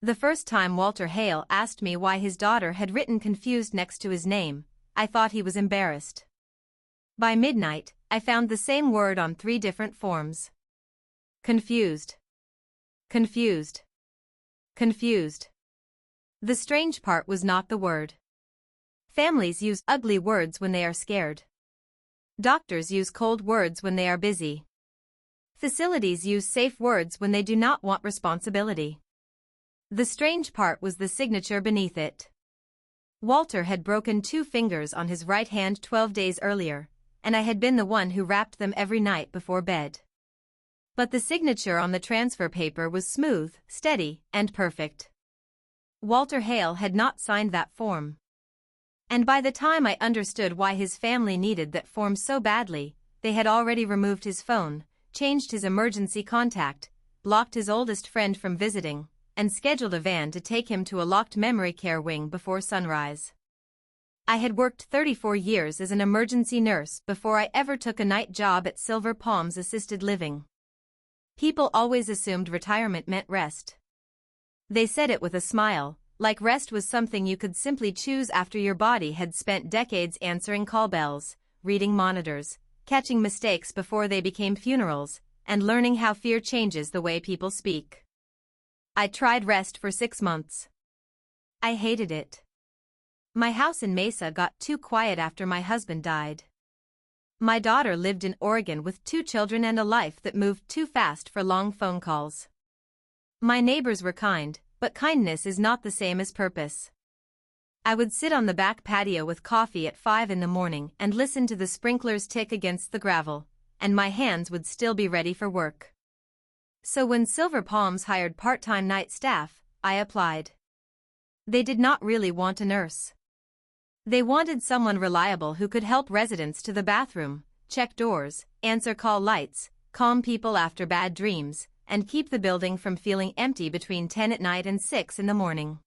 The first time Walter Hale asked me why his daughter had written confused next to his name, I thought he was embarrassed. By midnight, I found the same word on 3 different forms. Confused. Confused. Confused. The strange part was not the word. Families use ugly words when they are scared. Doctors use cold words when they are busy. Facilities use safe words when they do not want responsibility. The strange part was the signature beneath it. Walter had broken 2 fingers on his right hand 12 days earlier, and I had been the one who wrapped them every night before bed. But the signature on the transfer paper was smooth, steady, and perfect. Walter Hale had not signed that form. And by the time I understood why his family needed that form so badly, they had already removed his phone, changed his emergency contact, blocked his oldest friend from visiting, and scheduled a van to take him to a locked memory care wing before sunrise. I had worked 34 years as an emergency nurse before I ever took a night job at Silver Palms Assisted Living. People always assumed retirement meant rest. They said it with a smile, like rest was something you could simply choose after your body had spent decades answering call bells, reading monitors, catching mistakes before they became funerals, and learning how fear changes the way people speak. I tried rest for 6 months. I hated it. My house in Mesa got too quiet after my husband died. My daughter lived in Oregon with 2 children and a life that moved too fast for long phone calls. My neighbors were kind, but kindness is not the same as purpose. I would sit on the back patio with coffee at 5 in the morning and listen to the sprinklers tick against the gravel, and my hands would still be ready for work. So when Silver Palms hired part-time night staff, I applied. They did not really want a nurse. They wanted someone reliable who could help residents to the bathroom, check doors, answer call lights, calm people after bad dreams, and keep the building from feeling empty between 10 at night and 6 in the morning.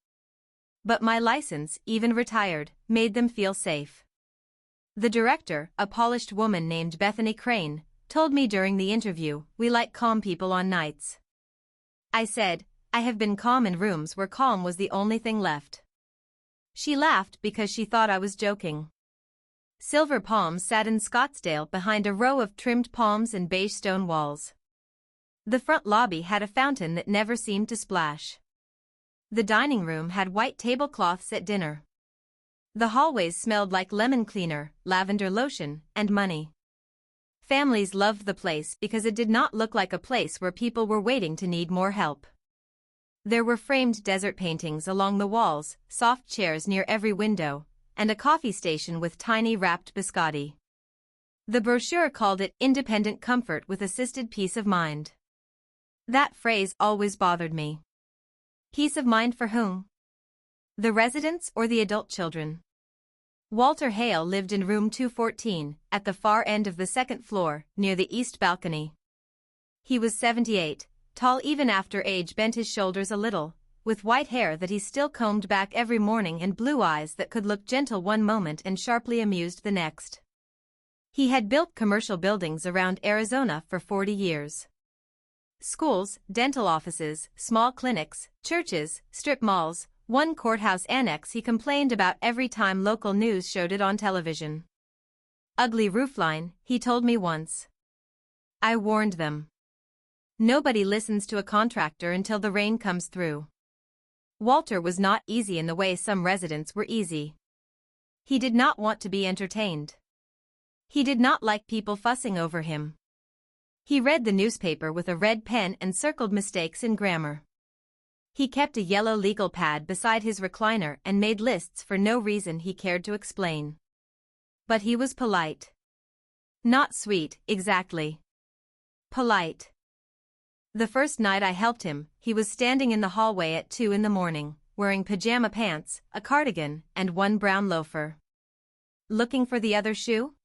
But my license, even retired, made them feel safe. The director, a polished woman named Bethany Crane, told me during the interview, "We like calm people on nights." I said, "I have been calm in rooms where calm was the only thing left." She laughed because she thought I was joking. Silver Palms sat in Scottsdale behind a row of trimmed palms and beige stone walls. The front lobby had a fountain that never seemed to splash. The dining room had white tablecloths at dinner. The hallways smelled like lemon cleaner, lavender lotion, and money. Families loved the place because it did not look like a place where people were waiting to need more help. There were framed desert paintings along the walls, soft chairs near every window, and a coffee station with tiny wrapped biscotti. The brochure called it independent comfort with assisted peace of mind. That phrase always bothered me. Peace of mind for whom? The residents or the adult children? Walter Hale lived in room 214, at the far end of the 2nd floor, near the east balcony. He was 78, tall even after age bent his shoulders a little, with white hair that he still combed back every morning and blue eyes that could look gentle one moment and sharply amused the next. He had built commercial buildings around Arizona for 40 years. Schools, dental offices, small clinics, churches, strip malls, one courthouse annex he complained about every time local news showed it on television. Ugly roofline, he told me once. I warned them. Nobody listens to a contractor until the rain comes through. Walter was not easy in the way some residents were easy. He did not want to be entertained. He did not like people fussing over him. He read the newspaper with a red pen and circled mistakes in grammar. He kept a yellow legal pad beside his recliner and made lists for no reason he cared to explain. But he was polite. Not sweet, exactly. Polite. The first night I helped him, he was standing in the hallway at 2 in the morning, wearing pajama pants, a cardigan, and one brown loafer. Looking for the other shoe?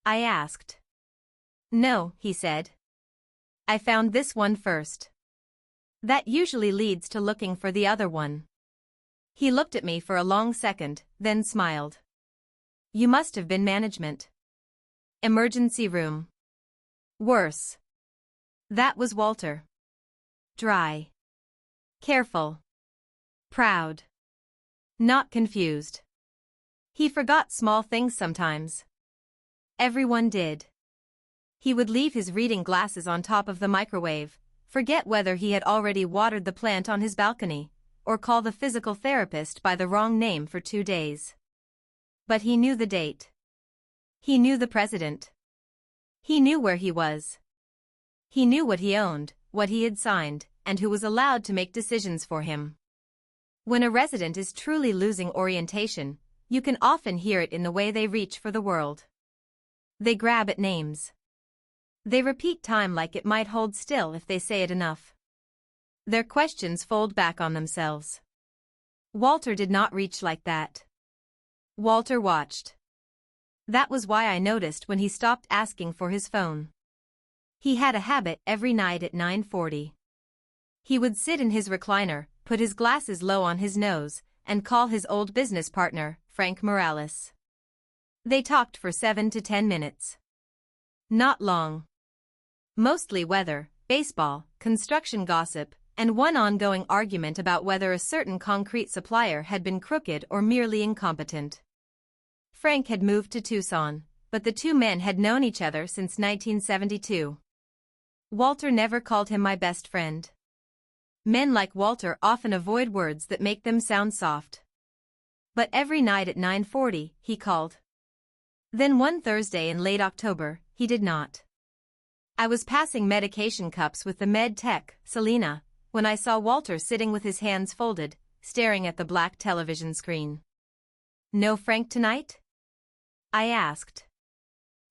I asked. No, he said. I found this one first. That usually leads to looking for the other one. He looked at me for a long second, then smiled. You must have been management. Emergency room. Worse. That was Walter. Dry. Careful. Proud. Not confused. He forgot small things sometimes. Everyone did. He would leave his reading glasses on top of the microwave, forget whether he had already watered the plant on his balcony, or call the physical therapist by the wrong name for 2 days. But he knew the date. He knew the president. He knew where he was. He knew what he owned, what he had signed, and who was allowed to make decisions for him. When a resident is truly losing orientation, you can often hear it in the way they reach for the world. They grab at names. They repeat time like it might hold still if they say it enough. Their questions fold back on themselves. Walter did not reach like that. Walter watched. That was why I noticed when he stopped asking for his phone. He had a habit every night at 9:40. He would sit in his recliner, put his glasses low on his nose, and call his old business partner, Frank Morales. They talked for 7 to 10 minutes. Not long. Mostly weather, baseball, construction gossip, and one ongoing argument about whether a certain concrete supplier had been crooked or merely incompetent. Frank had moved to Tucson, but the two men had known each other since 1972. Walter never called him my best friend. Men like Walter often avoid words that make them sound soft. But every night at 9:40, he called. Then one Thursday in late October, he did not. I was passing medication cups with the med tech, Selena, when I saw Walter sitting with his hands folded, staring at the black television screen. "No Frank tonight?" I asked.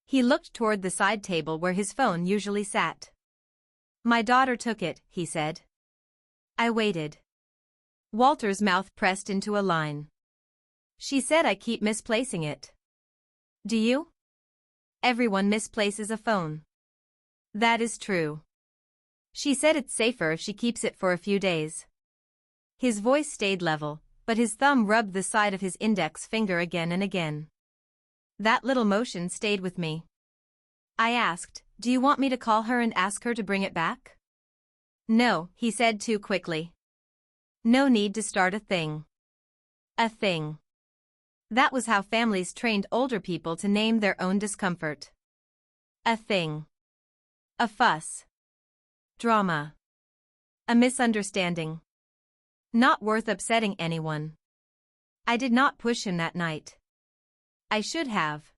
He looked toward the side table where his phone usually sat. "My daughter took it," he said. I waited. Walter's mouth pressed into a line. "She said I keep misplacing it." "Do you?" "Everyone misplaces a phone." "That is true. She said it's safer if she keeps it for a few days." His voice stayed level, but his thumb rubbed the side of his index finger again and again. That little motion stayed with me. I asked, "Do you want me to call her and ask her to bring it back?" "No," he said too quickly. "No need to start a thing." A thing. That was how families trained older people to name their own discomfort. A thing. A fuss. Drama. A misunderstanding. Not worth upsetting anyone. I did not push him that night. I should have.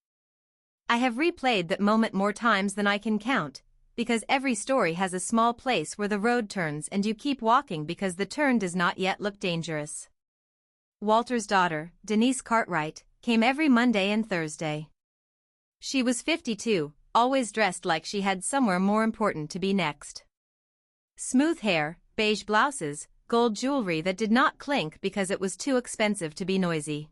I have replayed that moment more times than I can count, because every story has a small place where the road turns and you keep walking because the turn does not yet look dangerous. Walter's daughter, Denise Cartwright, came every Monday and Thursday. She was 52, always dressed like she had somewhere more important to be next. Smooth hair, beige blouses, gold jewelry that did not clink because it was too expensive to be noisy.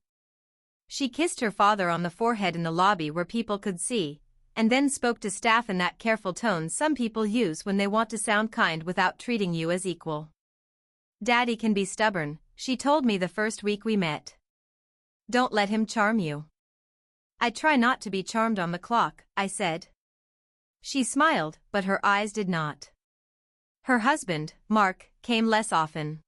She kissed her father on the forehead in the lobby where people could see, and then spoke to staff in that careful tone some people use when they want to sound kind without treating you as equal. "Daddy can be stubborn," she told me the first week we met. "Don't let him charm you." "I try not to be charmed on the clock," I said. She smiled, but her eyes did not. Her husband, Mark, came less often.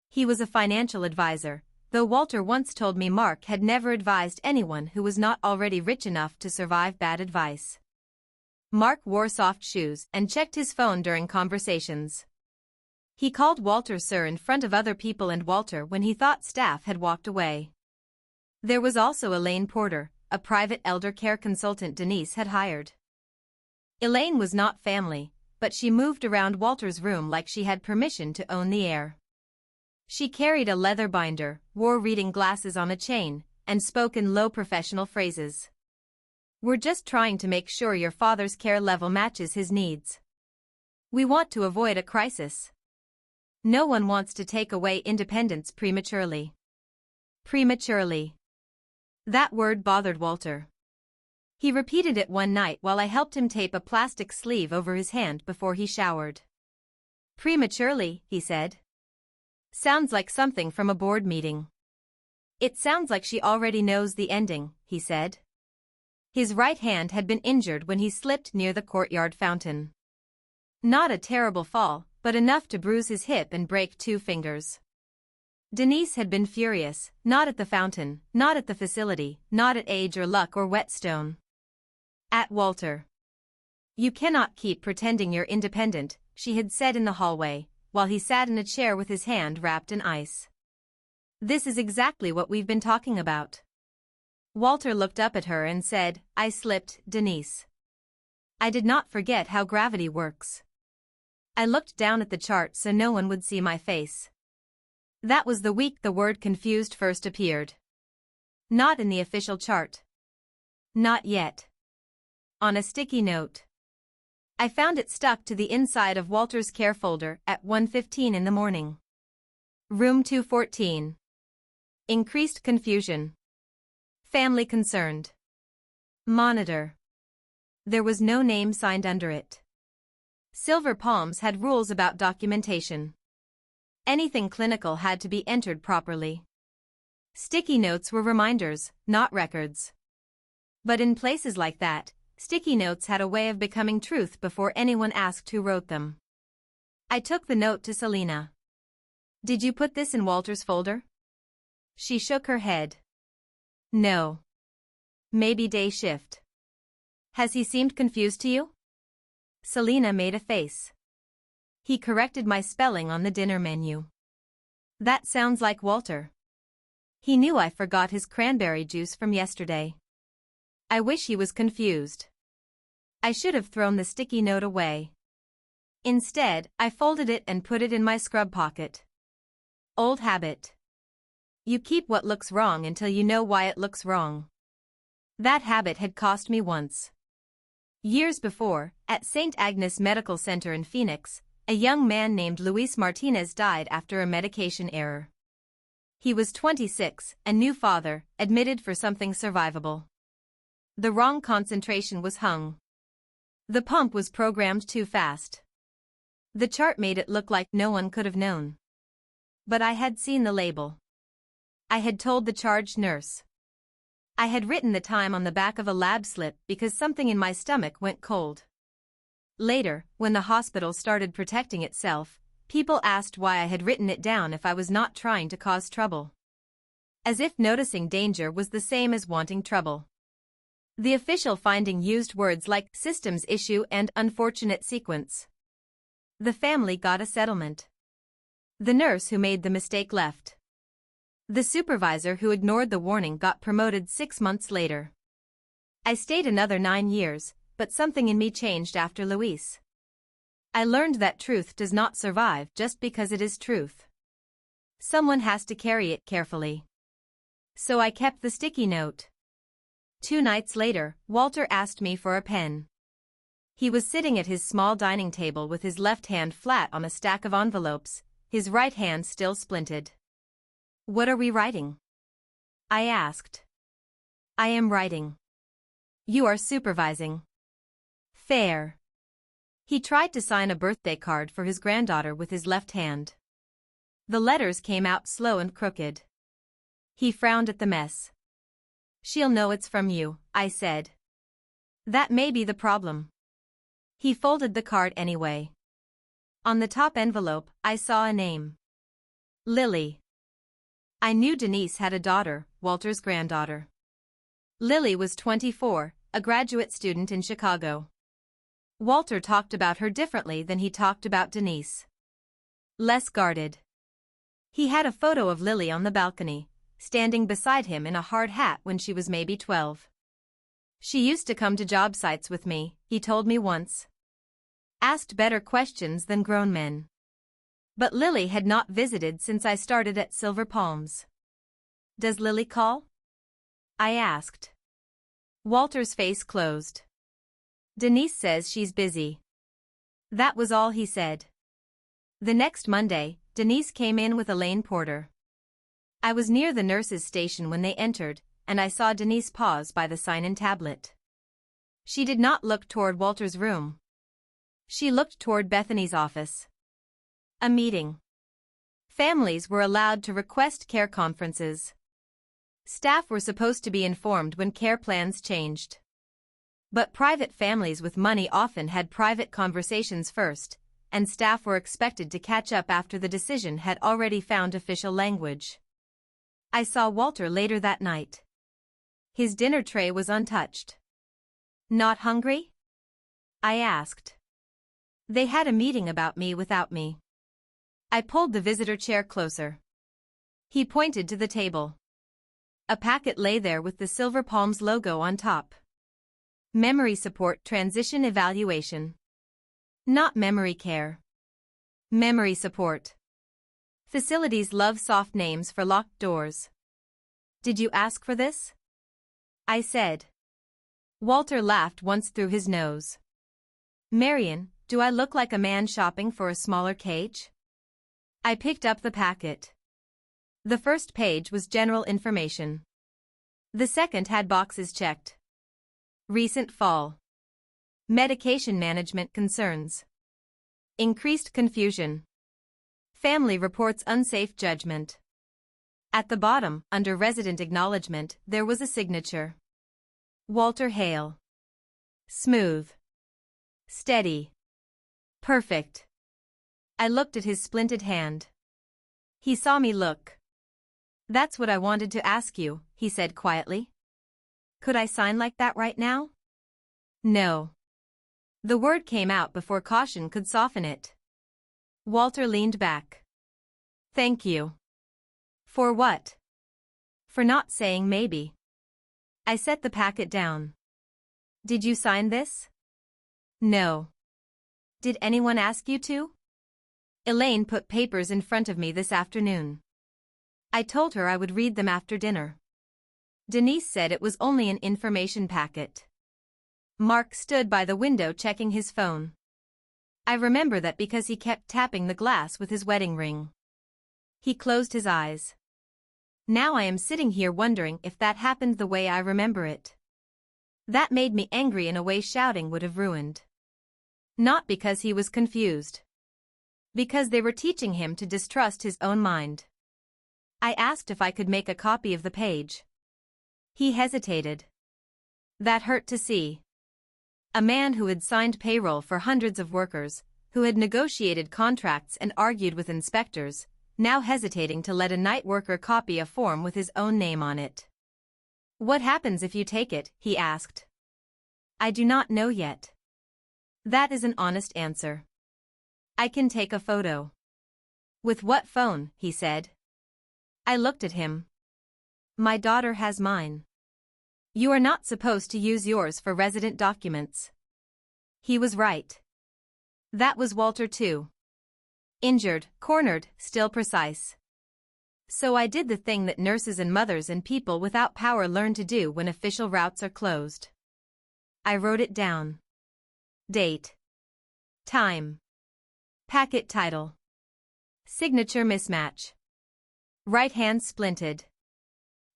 He was a financial advisor, though Walter once told me Mark had never advised anyone who was not already rich enough to survive bad advice. Mark wore soft shoes and checked his phone during conversations. He called Walter sir in front of other people and Walter when he thought staff had walked away. There was also Elaine Porter, a private elder care consultant Denise had hired. Elaine was not family, but she moved around Walter's room like she had permission to own the air. She carried a leather binder, wore reading glasses on a chain, and spoke in low professional phrases. "We're just trying to make sure your father's care level matches his needs. We want to avoid a crisis. No one wants to take away independence prematurely." Prematurely. That word bothered Walter. He repeated it one night while I helped him tape a plastic sleeve over his hand before he showered. "Prematurely," he said. "Sounds like something from a board meeting." "It sounds like she already knows the ending," he said. His right hand had been injured when he slipped near the courtyard fountain. Not a terrible fall, but enough to bruise his hip and break 2 fingers. Denise had been furious, not at the fountain, not at the facility, not at age or luck or Whetstone. At Walter. "You cannot keep pretending you're independent," she had said in the hallway, while he sat in a chair with his hand wrapped in ice. "This is exactly what we've been talking about." Walter looked up at her and said, "I slipped, Denise. I did not forget how gravity works." I looked down at the chart so no one would see my face. That was the week the word confused first appeared. Not in the official chart. Not yet. On a sticky note. I found it stuck to the inside of Walter's care folder at 1:15 in the morning. Room 214. Increased confusion. Family concerned. Monitor. There was no name signed under it. Silver Palms had rules about documentation. Anything clinical had to be entered properly. Sticky notes were reminders, not records. But in places like that, sticky notes had a way of becoming truth before anyone asked who wrote them. I took the note to Selena. "Did you put this in Walter's folder?" She shook her head. "No. Maybe day shift." "Has he seemed confused to you?" Selena made a face. "He corrected my spelling on the dinner menu." "That sounds like Walter." "He knew I forgot his cranberry juice from yesterday." I wish he was confused. I should have thrown the sticky note away. Instead, I folded it and put it in my scrub pocket. Old habit. You keep what looks wrong until you know why it looks wrong. That habit had cost me once. Years before, at St. Agnes Medical Center in Phoenix, a young man named Luis Martinez died after a medication error. He was 26, a new father, admitted for something survivable. The wrong concentration was hung. The pump was programmed too fast. The chart made it look like no one could have known. But I had seen the label. I had told the charge nurse. I had written the time on the back of a lab slip because something in my stomach went cold. Later, when the hospital started protecting itself, people asked why I had written it down if I was not trying to cause trouble. As if noticing danger was the same as wanting trouble. The official finding used words like systems issue and unfortunate sequence. The family got a settlement. The nurse who made the mistake left. The supervisor who ignored the warning got promoted 6 months later. I stayed another 9 years, but something in me changed after Luis. I learned that truth does not survive just because it is truth. Someone has to carry it carefully. So I kept the sticky note. 2 nights later, Walter asked me for a pen. He was sitting at his small dining table with his left hand flat on a stack of envelopes, his right hand still splinted. "What are we writing?" I asked. "I am writing." "You are supervising." "Fair." He tried to sign a birthday card for his granddaughter with his left hand. The letters came out slow and crooked. He frowned at the mess. "She'll know it's from you," I said. "That may be the problem." He folded the card anyway. On the top envelope, I saw a name. Lily. I knew Denise had a daughter, Walter's granddaughter. Lily was 24, a graduate student in Chicago. Walter talked about her differently than he talked about Denise. Less guarded. He had a photo of Lily on the balcony, standing beside him in a hard hat when she was maybe 12. "She used to come to job sites with me," he told me once. Asked better questions than grown men. But Lily had not visited since I started at Silver Palms. "Does Lily call?" I asked. Walter's face closed. "Denise says she's busy." That was all he said. The next Monday, Denise came in with Elaine Porter. I was near the nurse's station when they entered, and I saw Denise pause by the sign-in tablet. She did not look toward Walter's room. She looked toward Bethany's office. A meeting. Families were allowed to request care conferences. Staff were supposed to be informed when care plans changed. But private families with money often had private conversations first, and staff were expected to catch up after the decision had already found official language. I saw Walter later that night. His dinner tray was untouched. "Not hungry?" I asked. They had a meeting about me without me. I pulled the visitor chair closer. He pointed to the table. A packet lay there with the Silver Palms logo on top. Memory Support Transition Evaluation. Not memory care. Memory support. Facilities love soft names for locked doors. "Did you ask for this?" I said. Walter laughed once through his nose. "Marion, do I look like a man shopping for a smaller cage?" I picked up the packet. The first page was general information. The second had boxes checked. Recent fall. Medication management concerns. Increased confusion. Family reports unsafe judgment. At the bottom, under resident acknowledgement, there was a signature. Walter Hale. Smooth. Steady. Perfect. I looked at his splinted hand. He saw me look. "That's what I wanted to ask you," he said quietly. "Could I sign like that right now?" "No." The word came out before caution could soften it. Walter leaned back. "Thank you." "For what?" "For not saying maybe." I set the packet down. "Did you sign this?" "No." "Did anyone ask you to?" "Elaine put papers in front of me this afternoon. I told her I would read them after dinner. Denise said it was only an information packet." Mark stood by the window checking his phone. I remember that because he kept tapping the glass with his wedding ring. He closed his eyes. Now I am sitting here wondering if that happened the way I remember it. That made me angry in a way shouting would have ruined. Not because he was confused. Because they were teaching him to distrust his own mind. I asked if I could make a copy of the page. He hesitated. That hurt to see. A man who had signed payroll for hundreds of workers, who had negotiated contracts and argued with inspectors, now hesitating to let a night worker copy a form with his own name on it. "What happens if you take it?" he asked. "I do not know yet." That is an honest answer. "I can take a photo." "With what phone?" he said. I looked at him. "My daughter has mine." "You are not supposed to use yours for resident documents." He was right. That was Walter too. Injured, cornered, still precise. So I did the thing that nurses and mothers and people without power learn to do when official routes are closed. I wrote it down. Date. Time. Packet title. Signature mismatch. Right hand splinted.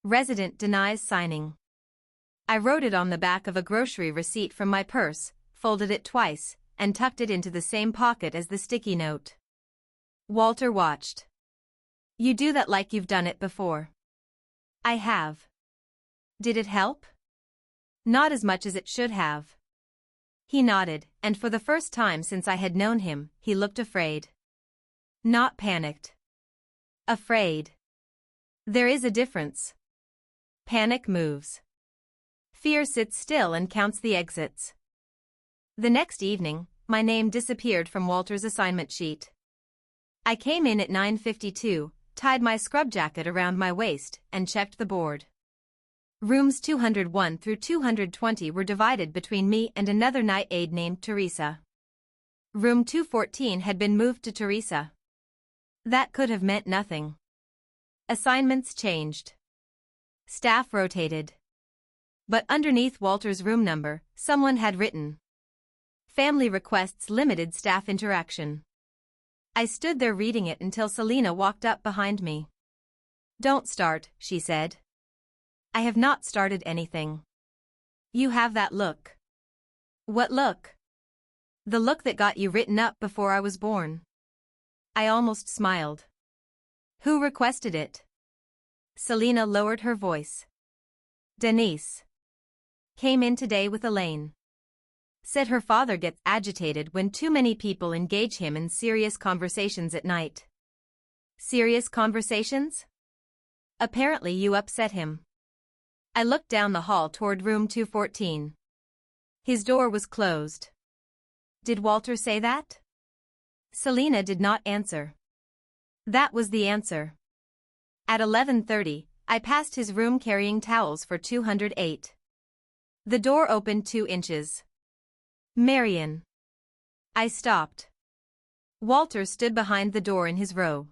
Resident denies signing. I wrote it on the back of a grocery receipt from my purse, folded it twice, and tucked it into the same pocket as the sticky note. Walter watched. "You do that like you've done it before." "I have." "Did it help?" "Not as much as it should have." He nodded, and for the first time since I had known him, he looked afraid. Not panicked. Afraid. There is a difference. Panic moves. Fear sits still and counts the exits. The next evening, my name disappeared from Walter's assignment sheet. I came in at 9:52, tied my scrub jacket around my waist, and checked the board. Rooms 201 through 220 were divided between me and another night aide named Teresa. Room 214 had been moved to Teresa. That could have meant nothing. Assignments changed. Staff rotated. But underneath Walter's room number, someone had written, "Family requests limited staff interaction." I stood there reading it until Selena walked up behind me. "Don't start," she said. "I have not started anything." "You have that look." "What look?" "The look that got you written up before I was born." I almost smiled. "Who requested it?" Selena lowered her voice. "Denise. Came in today with Elaine." Said her father gets agitated when too many people engage him in serious conversations at night. Serious conversations? Apparently you upset him. I looked down the hall toward room 214. His door was closed. Did Walter say that? Selena did not answer. That was the answer. At 11:30, I passed his room carrying towels for 208. The door opened 2 inches. Marion. I stopped. Walter stood behind the door in his row.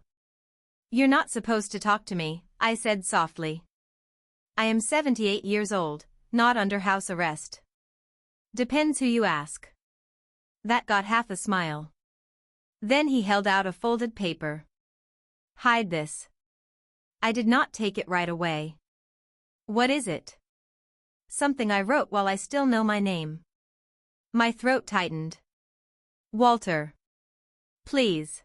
You're not supposed to talk to me, I said softly. I am 78 years old, not under house arrest. Depends who you ask. That got half a smile. Then he held out a folded paper. Hide this. I did not take it right away. What is it? Something I wrote while I still know my name. My throat tightened. Walter. Please.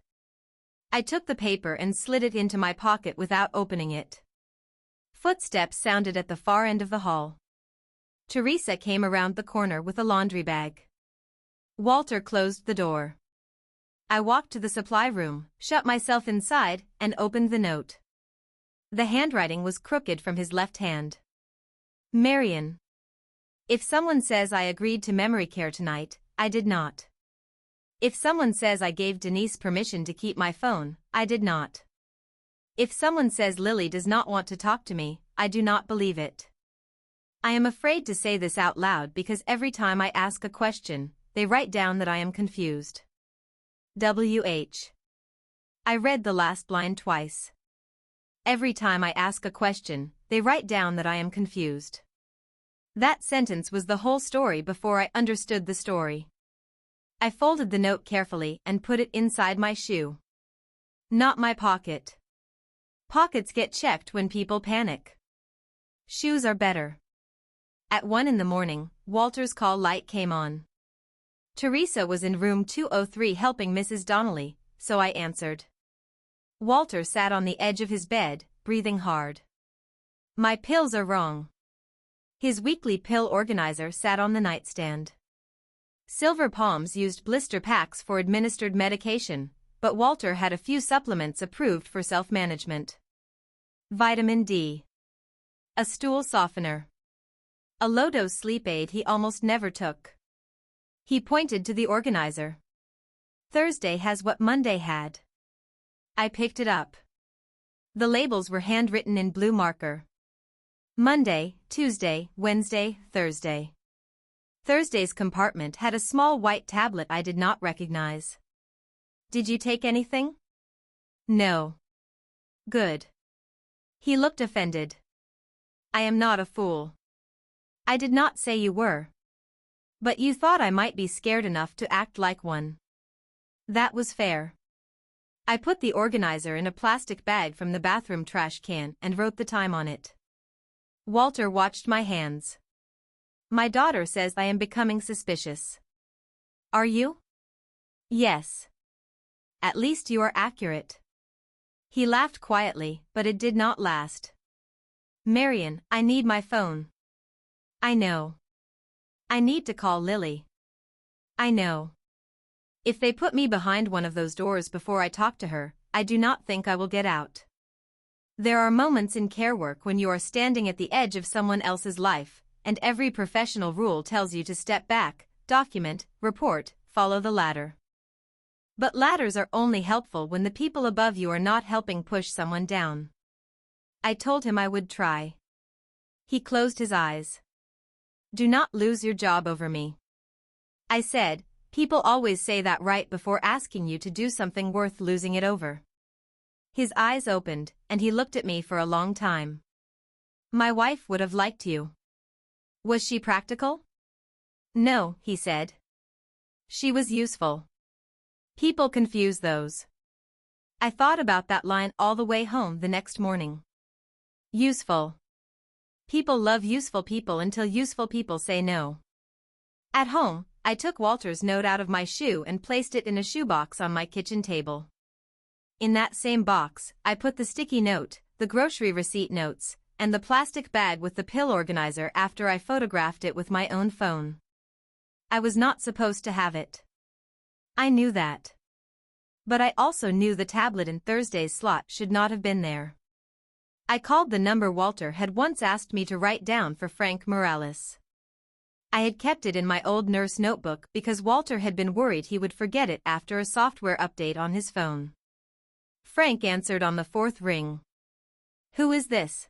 I took the paper and slid it into my pocket without opening it. Footsteps sounded at the far end of the hall. Teresa came around the corner with a laundry bag. Walter closed the door. I walked to the supply room, shut myself inside, and opened the note. The handwriting was crooked from his left hand. Marion. If someone says I agreed to memory care tonight, I did not. If someone says I gave Denise permission to keep my phone, I did not. If someone says Lily does not want to talk to me, I do not believe it. I am afraid to say this out loud because every time I ask a question, they write down that I am confused. W.H. I read the last line twice. Every time I ask a question, they write down that I am confused. That sentence was the whole story before I understood the story. I folded the note carefully and put it inside my shoe. Not my pocket. Pockets get checked when people panic. Shoes are better. At 1 in the morning, Walter's call light came on. Teresa was in room 203 helping Mrs. Donnelly, so I answered. Walter sat on the edge of his bed, breathing hard. My pills are wrong. His weekly pill organizer sat on the nightstand. Silver Palms used blister packs for administered medication, but Walter had a few supplements approved for self-management. Vitamin D. A stool softener. A low-dose sleep aid he almost never took. He pointed to the organizer. Thursday has what Monday had. I picked it up. The labels were handwritten in blue marker. Monday, Tuesday, Wednesday, Thursday. Thursday's compartment had a small white tablet I did not recognize. Did you take anything? No. Good. He looked offended. I am not a fool. I did not say you were. But you thought I might be scared enough to act like one. That was fair. I put the organizer in a plastic bag from the bathroom trash can and wrote the time on it. Walter watched my hands. My daughter says I am becoming suspicious. Are you? Yes. At least you are accurate. He laughed quietly, but it did not last. Marion, I need my phone. I know. I need to call Lily. I know. If they put me behind one of those doors before I talk to her, I do not think I will get out. There are moments in care work when you are standing at the edge of someone else's life, and every professional rule tells you to step back, document, report, follow the ladder. But ladders are only helpful when the people above you are not helping push someone down. I told him I would try. He closed his eyes. Do not lose your job over me. I said, people always say that right before asking you to do something worth losing it over. His eyes opened, and he looked at me for a long time. My wife would have liked you. Was she practical? No, he said. She was useful. People confuse those. I thought about that line all the way home the next morning. Useful. People love useful people until useful people say no. At home, I took Walter's note out of my shoe and placed it in a shoebox on my kitchen table. In that same box, I put the sticky note, the grocery receipt notes, and the plastic bag with the pill organizer after I photographed it with my own phone. I was not supposed to have it. I knew that. But I also knew the tablet in Thursday's slot should not have been there. I called the number Walter had once asked me to write down for Frank Morales. I had kept it in my old nurse notebook because Walter had been worried he would forget it after a software update on his phone. Frank answered on the fourth ring. Who is this?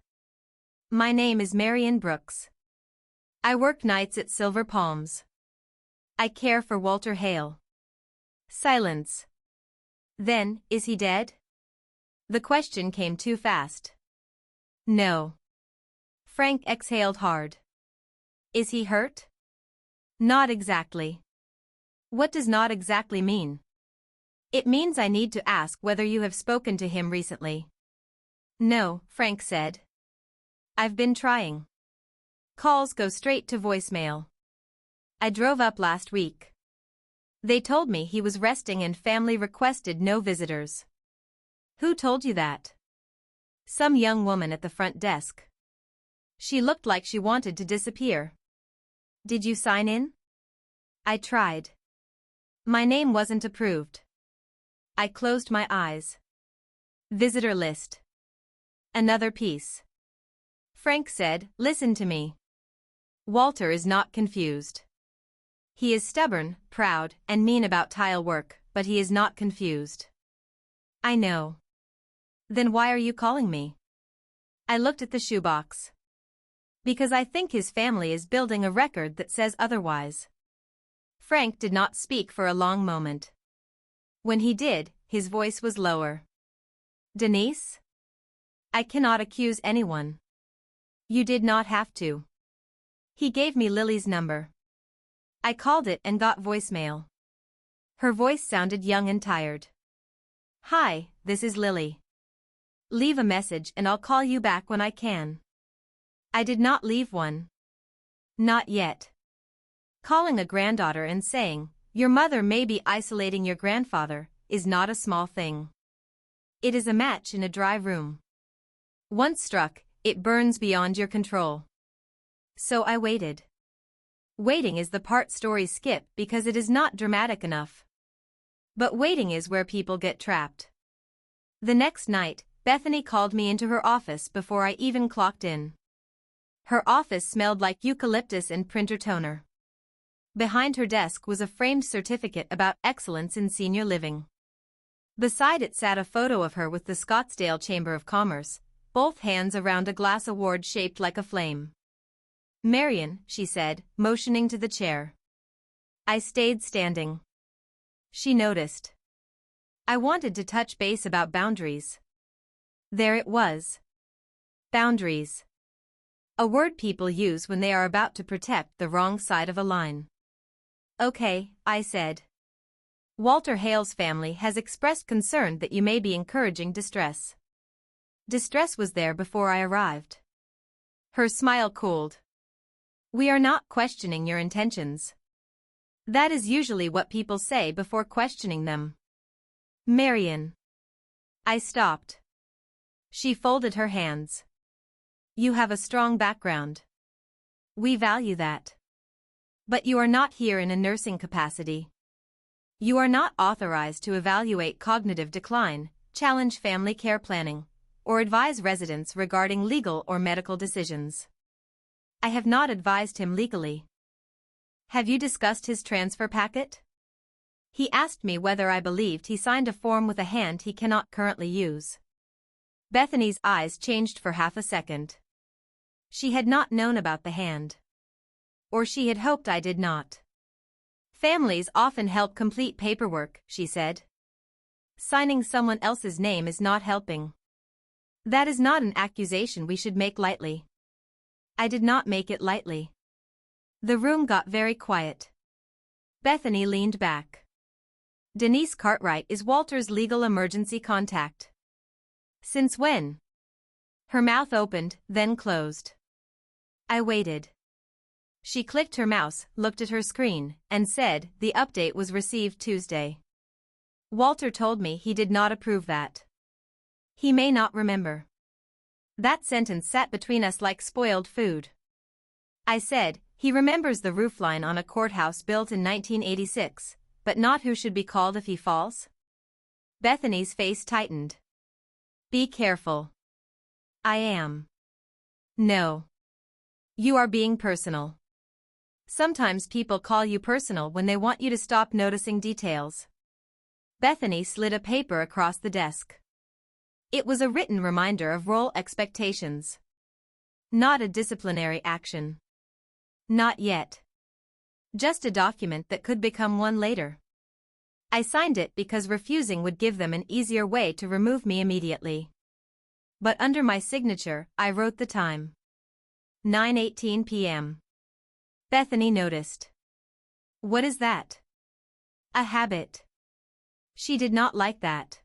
My name is Marion Brooks. I work nights at Silver Palms. I care for Walter Hale. Silence. Then, is he dead? The question came too fast. No. Frank exhaled hard. Is he hurt? Not exactly. What does not exactly mean? It means I need to ask whether you have spoken to him recently. No, Frank said. I've been trying. Calls go straight to voicemail. I drove up last week. They told me he was resting and family requested no visitors. Who told you that? Some young woman at the front desk. She looked like she wanted to disappear. Did you sign in? I tried. My name wasn't approved. I closed my eyes. Visitor list. Another piece. Frank said, listen to me. Walter is not confused. He is stubborn, proud, and mean about tile work, but he is not confused. I know. Then why are you calling me? I looked at the shoebox. Because I think his family is building a record that says otherwise. Frank did not speak for a long moment. When he did, his voice was lower. Denise? I cannot accuse anyone. You did not have to. He gave me Lily's number. I called it and got voicemail. Her voice sounded young and tired. Hi, this is Lily. Leave a message and I'll call you back when I can. I did not leave one. Not yet. Calling a granddaughter and saying, your mother may be isolating your grandfather, is not a small thing. It is a match in a dry room. Once struck, it burns beyond your control. So I waited. Waiting is the part stories skip because it is not dramatic enough. But waiting is where people get trapped. The next night, Bethany called me into her office before I even clocked in. Her office smelled like eucalyptus and printer toner. Behind her desk was a framed certificate about excellence in senior living. Beside it sat a photo of her with the Scottsdale Chamber of Commerce, both hands around a glass award shaped like a flame. Marion, she said, motioning to the chair. I stayed standing. She noticed. I wanted to touch base about boundaries. There it was. Boundaries. A word people use when they are about to protect the wrong side of a line. Okay, I said. Walter Hale's family has expressed concern that you may be encouraging distress. Distress was there before I arrived. Her smile cooled. We are not questioning your intentions. That is usually what people say before questioning them. Marion. I stopped. She folded her hands. You have a strong background. We value that. But you are not here in a nursing capacity. You are not authorized to evaluate cognitive decline, challenge family care planning, or advise residents regarding legal or medical decisions. I have not advised him legally. Have you discussed his transfer packet? He asked me whether I believed he signed a form with a hand he cannot currently use. Bethany's eyes changed for half a second. She had not known about the hand. Or she had hoped I did not. Families often help complete paperwork, she said. Signing someone else's name is not helping. That is not an accusation we should make lightly. I did not make it lightly. The room got very quiet. Bethany leaned back. Denise Cartwright is Walter's legal emergency contact. Since when? Her mouth opened, then closed. I waited. She clicked her mouse, looked at her screen, and said the update was received Tuesday. Walter told me he did not approve that. He may not remember. That sentence sat between us like spoiled food. I said, he remembers the roofline on a courthouse built in 1986, but not who should be called if he falls? Bethany's face tightened. Be careful. I am. No. You are being personal. Sometimes people call you personal when they want you to stop noticing details. Bethany slid a paper across the desk. It was a written reminder of role expectations. Not a disciplinary action. Not yet. Just a document that could become one later. I signed it because refusing would give them an easier way to remove me immediately. But under my signature, I wrote the time. 9:18 p.m. Bethany noticed. What is that? A habit. She did not like that.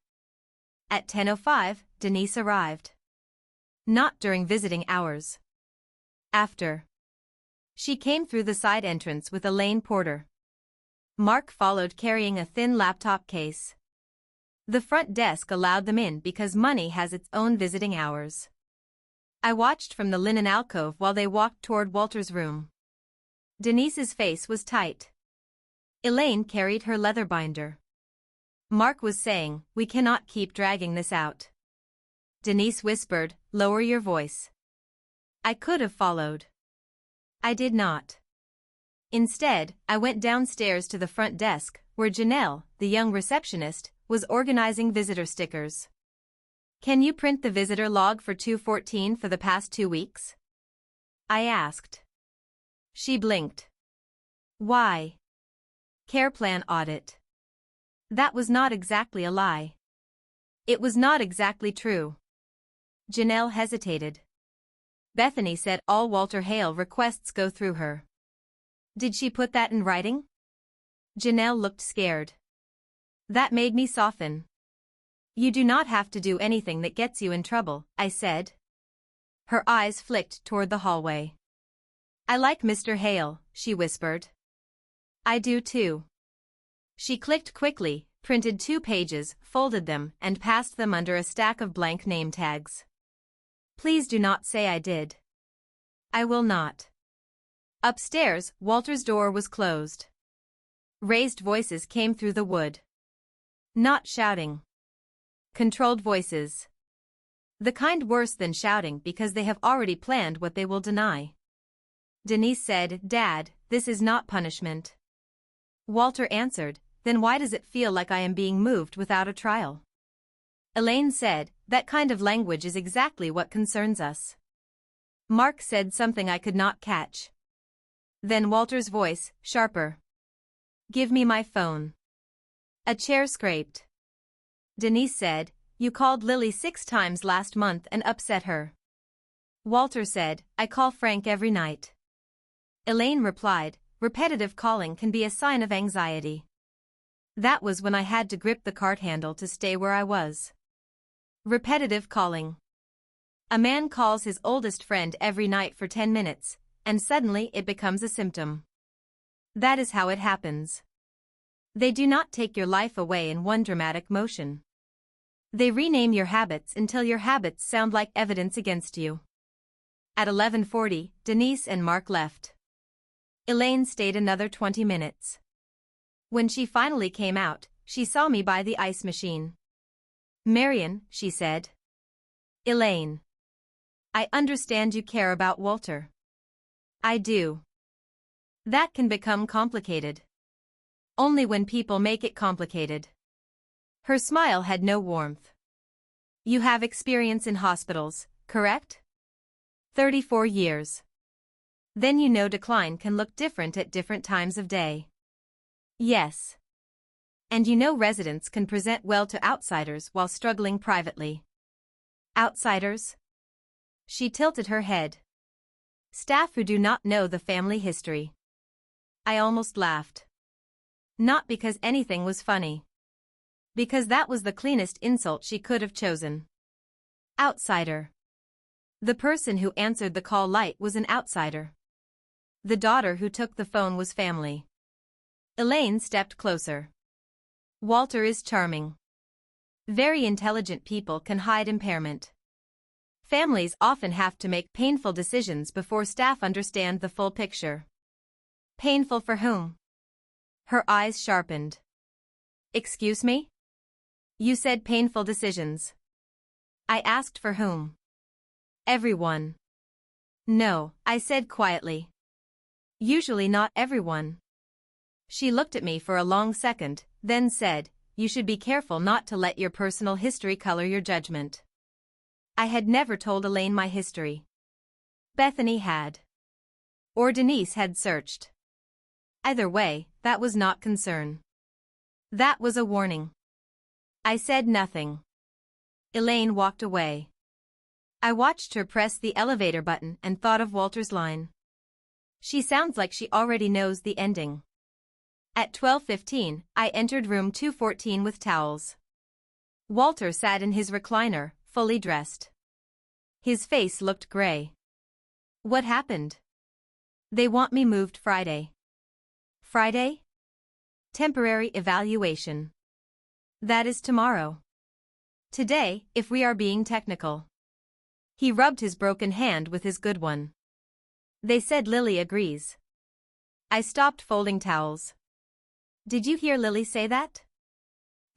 At 10:05, Denise arrived. Not during visiting hours. After. She came through the side entrance with Elaine Porter. Mark followed carrying a thin laptop case. The front desk allowed them in because money has its own visiting hours. I watched from the linen alcove while they walked toward Walter's room. Denise's face was tight. Elaine carried her leather binder. Mark was saying, we cannot keep dragging this out. Denise whispered, lower your voice. I could have followed. I did not. Instead, I went downstairs to the front desk, where Janelle, the young receptionist, was organizing visitor stickers. Can you print the visitor log for 214 for the past 2 weeks? I asked. She blinked. Why? Care plan audit. That was not exactly a lie. It was not exactly true. Janelle hesitated. Bethany said all Walter Hale requests go through her. Did she put that in writing? Janelle looked scared. That made me soften. You do not have to do anything that gets you in trouble, I said. Her eyes flicked toward the hallway. I like Mr. Hale, she whispered. I do too. She clicked quickly, printed 2 pages, folded them, and passed them under a stack of blank name tags. Please do not say I did. I will not. Upstairs, Walter's door was closed. Raised voices came through the wood. Not shouting. Controlled voices. The kind worse than shouting because they have already planned what they will deny. Denise said, Dad, this is not punishment. Walter answered, then why does it feel like I am being moved without a trial? Elaine said, that kind of language is exactly what concerns us. Mark said something I could not catch. Then Walter's voice, sharper. Give me my phone. A chair scraped. Denise said, you called Lily 6 times last month and upset her. Walter said, I call Frank every night. Elaine replied, repetitive calling can be a sign of anxiety. That was when I had to grip the cart handle to stay where I was. Repetitive calling. A man calls his oldest friend every night for 10 minutes, and suddenly it becomes a symptom. That is how it happens. They do not take your life away in one dramatic motion. They rename your habits until your habits sound like evidence against you. At 11:40, Denise and Mark left. Elaine stayed another 20 minutes. When she finally came out, she saw me by the ice machine. Marion, she said. Elaine. I understand you care about Walter. I do. That can become complicated. Only when people make it complicated. Her smile had no warmth. You have experience in hospitals, correct? 34 years. Then you know decline can look different at different times of day. Yes. And you know residents can present well to outsiders while struggling privately. Outsiders? She tilted her head. Staff who do not know the family history. I almost laughed. Not because anything was funny. Because that was the cleanest insult she could have chosen. Outsider. The person who answered the call light was an outsider. The daughter who took the phone was family. Elaine stepped closer. Walter is charming. Very intelligent people can hide impairment. Families often have to make painful decisions before staff understand the full picture. Painful for whom? Her eyes sharpened. Excuse me? You said painful decisions. I asked for whom? Everyone. No, I said quietly. Usually not everyone. She looked at me for a long second, then said, you should be careful not to let your personal history color your judgment. I had never told Elaine my history. Bethany had. Or Denise had searched. Either way, that was not concern. That was a warning. I said nothing. Elaine walked away. I watched her press the elevator button and thought of Walter's line. She sounds like she already knows the ending. At 12:15, I entered room 214 with towels. Walter sat in his recliner, fully dressed. His face looked gray. What happened? They want me moved Friday. Friday? Temporary evaluation. That is tomorrow. Today, if we are being technical. He rubbed his broken hand with his good one. They said Lily agrees. I stopped folding towels. Did you hear Lily say that?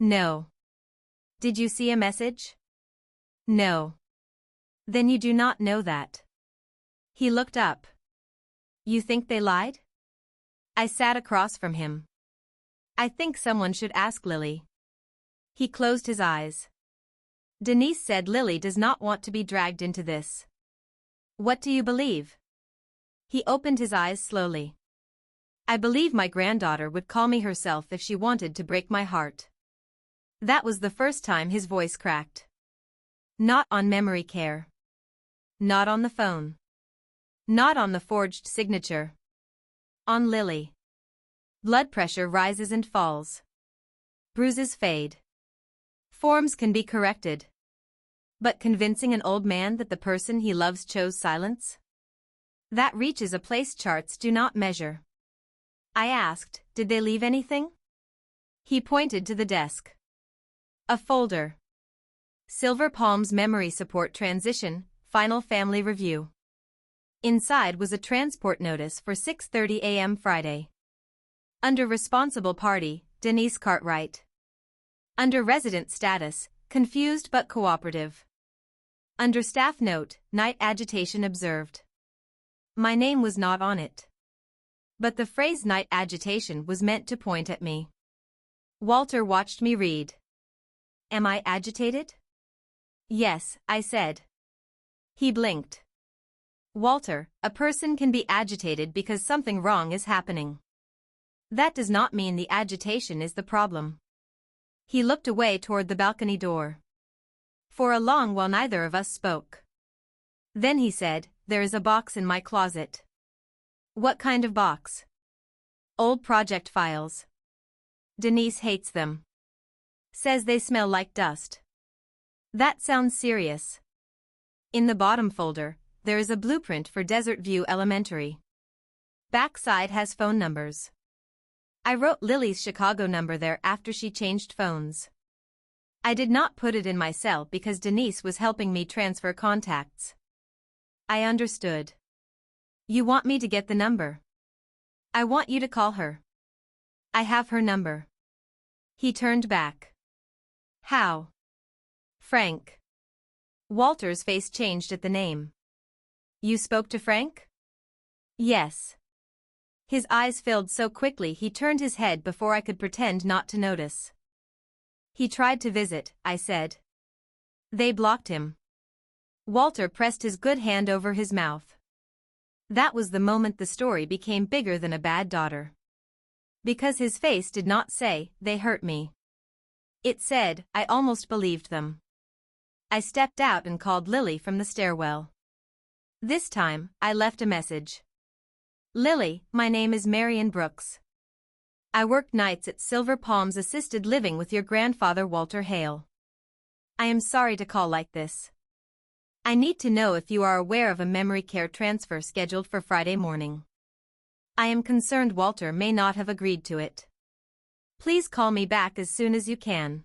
No. Did you see a message? No. Then you do not know that. He looked up. You think they lied? I sat across from him. I think someone should ask Lily. He closed his eyes. Denise said Lily does not want to be dragged into this. What do you believe? He opened his eyes slowly. I believe my granddaughter would call me herself if she wanted to break my heart. That was the first time his voice cracked. Not on memory care. Not on the phone. Not on the forged signature. On Lily. Blood pressure rises and falls. Bruises fade. Forms can be corrected. But convincing an old man that the person he loves chose silence? That reaches a place charts do not measure. I asked, did they leave anything? He pointed to the desk. A folder. Silver Palm's Memory Support Transition, Final Family Review. Inside was a transport notice for 6:30 a.m. Friday. Under Responsible Party, Denise Cartwright. Under Resident Status, Confused but Cooperative. Under Staff Note, Night Agitation Observed. My name was not on it. But the phrase night agitation was meant to point at me. Walter watched me read. Am I agitated? Yes, I said. He blinked. Walter, a person can be agitated because something wrong is happening. That does not mean the agitation is the problem. He looked away toward the balcony door. For a long while neither of us spoke. Then he said, there is a box in my closet. What kind of box? Old project files. Denise hates them. Says they smell like dust. That sounds serious. In the bottom folder, there is a blueprint for Desert View Elementary. Backside has phone numbers. I wrote Lily's Chicago number there after she changed phones. I did not put it in my cell because Denise was helping me transfer contacts. I understood. You want me to get the number? I want you to call her. I have her number. He turned back. How? Frank. Walter's face changed at the name. You spoke to Frank? Yes. His eyes filled so quickly he turned his head before I could pretend not to notice. He tried to visit, I said. They blocked him. Walter pressed his good hand over his mouth. That was the moment the story became bigger than a bad daughter. Because his face did not say, they hurt me. It said, I almost believed them. I stepped out and called Lily from the stairwell. This time, I left a message. Lily, my name is Marion Brooks. I worked nights at Silver Palms Assisted Living with your grandfather Walter Hale. I am sorry to call like this. I need to know if you are aware of a memory care transfer scheduled for Friday morning. I am concerned Walter may not have agreed to it. Please call me back as soon as you can.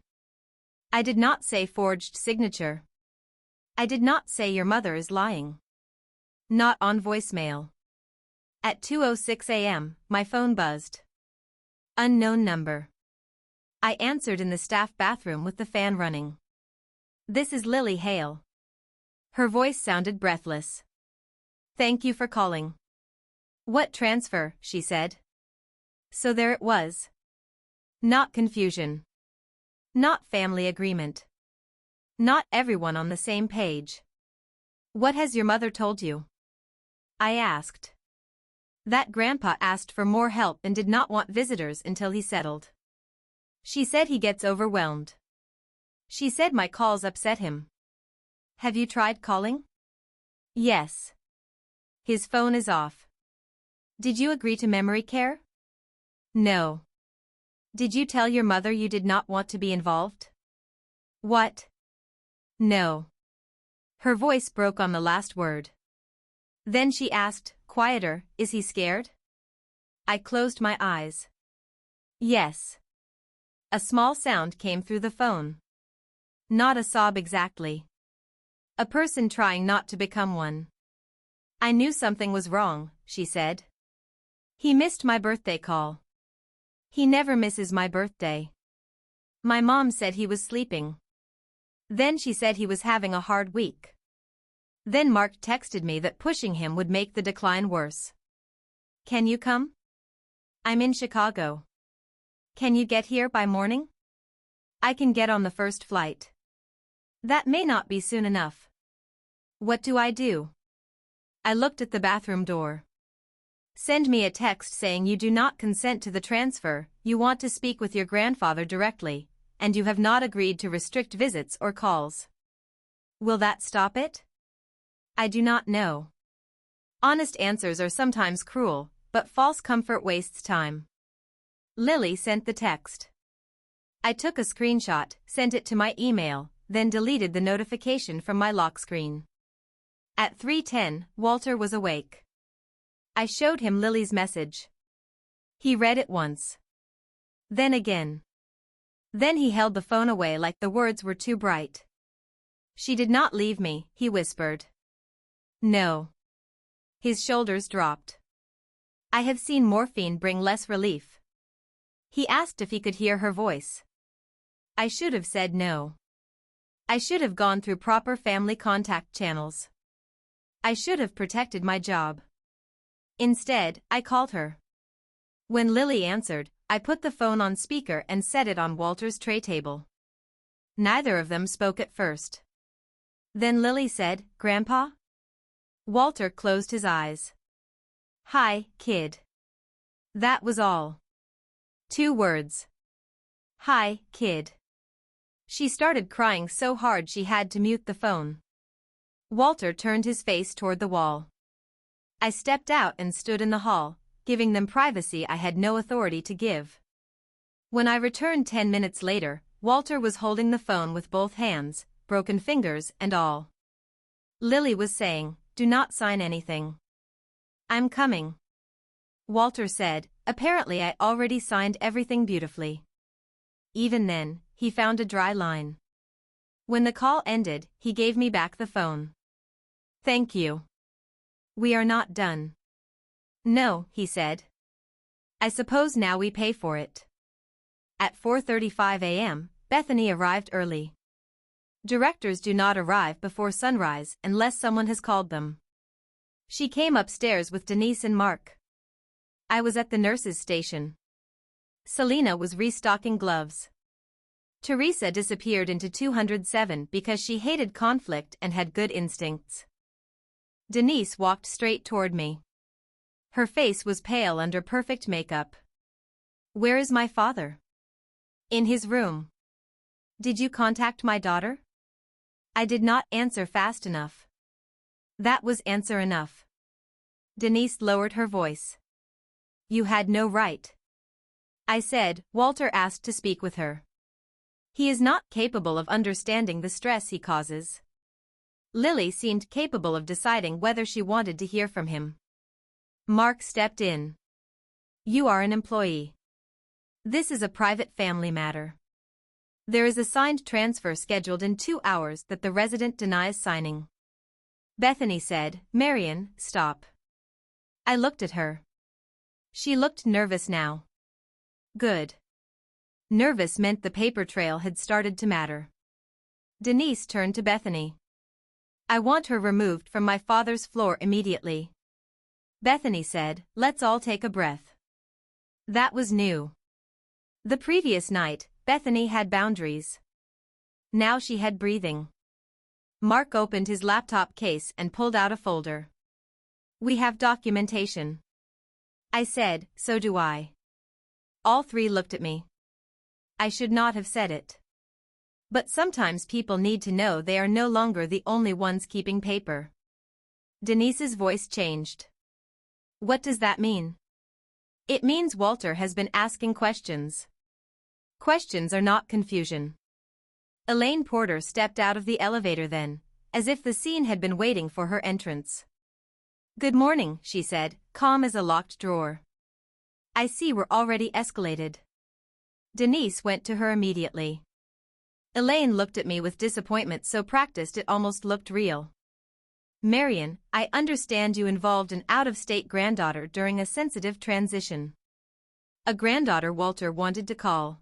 I did not say forged signature. I did not say your mother is lying. Not on voicemail. At 2:06 a.m., my phone buzzed. Unknown number. I answered in the staff bathroom with the fan running. This is Lily Hale. Her voice sounded breathless. Thank you for calling. What transfer, she said. So there it was. Not confusion. Not family agreement. Not everyone on the same page. What has your mother told you? I asked. That Grandpa asked for more help and did not want visitors until he settled. She said he gets overwhelmed. She said my calls upset him. Have you tried calling? Yes. His phone is off. Did you agree to memory care? No. Did you tell your mother you did not want to be involved? What? No. Her voice broke on the last word. Then she asked, quieter, is he scared? I closed my eyes. Yes. A small sound came through the phone. Not a sob exactly. A person trying not to become one. I knew something was wrong, she said. He missed my birthday call. He never misses my birthday. My mom said he was sleeping. Then she said he was having a hard week. Then Mark texted me that pushing him would make the decline worse. Can you come? I'm in Chicago. Can you get here by morning? I can get on the first flight. That may not be soon enough. What do I do? I looked at the bathroom door. Send me a text saying you do not consent to the transfer, you want to speak with your grandfather directly, and you have not agreed to restrict visits or calls. Will that stop it? I do not know. Honest answers are sometimes cruel, but false comfort wastes time. Lily sent the text. I took a screenshot, sent it to my email, then deleted the notification from my lock screen. At 3:10, Walter was awake. I showed him Lily's message. He read it once. Then again. Then he held the phone away like the words were too bright. She did not leave me, he whispered. No. His shoulders dropped. I have seen morphine bring less relief. He asked if he could hear her voice. I should have said no. I should have gone through proper family contact channels. I should have protected my job. Instead, I called her. When Lily answered, I put the phone on speaker and set it on Walter's tray table. Neither of them spoke at first. Then Lily said, Grandpa? Walter closed his eyes. Hi, kid. That was all. 2 words. Hi, kid. She started crying so hard she had to mute the phone. Walter turned his face toward the wall. I stepped out and stood in the hall, giving them privacy I had no authority to give. When I returned 10 minutes later, Walter was holding the phone with both hands, broken fingers and all. Lily was saying, do not sign anything. I'm coming. Walter said, apparently I already signed everything beautifully. Even then, he found a dry line. When the call ended, he gave me back the phone. Thank you. We are not done. No, he said. I suppose now we pay for it. At 4:35 a.m., Bethany arrived early. Directors do not arrive before sunrise unless someone has called them. She came upstairs with Denise and Mark. I was at the nurse's station. Selena was restocking gloves. Teresa disappeared into 207 because she hated conflict and had good instincts. Denise walked straight toward me. Her face was pale under perfect makeup. Where is my father? In his room. Did you contact my daughter? I did not answer fast enough. That was answer enough. Denise lowered her voice. You had no right. I said, Walter asked to speak with her. He is not capable of understanding the stress he causes. Lily seemed capable of deciding whether she wanted to hear from him. Mark stepped in. You are an employee. This is a private family matter. There is a signed transfer scheduled in 2 hours that the resident denies signing. Bethany said, Marion, stop. I looked at her. She looked nervous now. Good. Nervous meant the paper trail had started to matter. Denise turned to Bethany. I want her removed from my father's floor immediately. Bethany said, let's all take a breath. That was new. The previous night, Bethany had boundaries. Now she had breathing. Mark opened his laptop case and pulled out a folder. We have documentation. I said, so do I. All three looked at me. I should not have said it. But sometimes people need to know they are no longer the only ones keeping paper. Denise's voice changed. What does that mean? It means Walter has been asking questions. Questions are not confusion. Elaine Porter stepped out of the elevator then, as if the scene had been waiting for her entrance. Good morning, she said, calm as a locked drawer. I see we're already escalated. Denise went to her immediately. Elaine looked at me with disappointment so practiced it almost looked real. Marion, I understand you involved an out-of-state granddaughter during a sensitive transition. A granddaughter Walter wanted to call.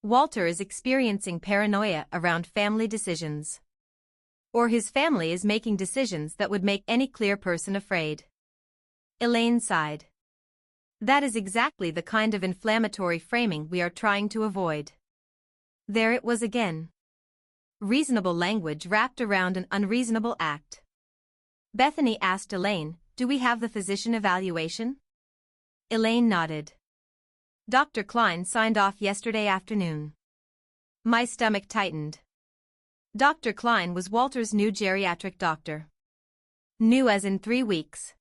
Walter is experiencing paranoia around family decisions. Or his family is making decisions that would make any clear person afraid. Elaine sighed. That is exactly the kind of inflammatory framing we are trying to avoid. There it was again. Reasonable language wrapped around an unreasonable act. Bethany asked Elaine, do we have the physician evaluation? Elaine nodded. Dr. Klein signed off yesterday afternoon. My stomach tightened. Dr. Klein was Walter's new geriatric doctor. New as in 3 weeks.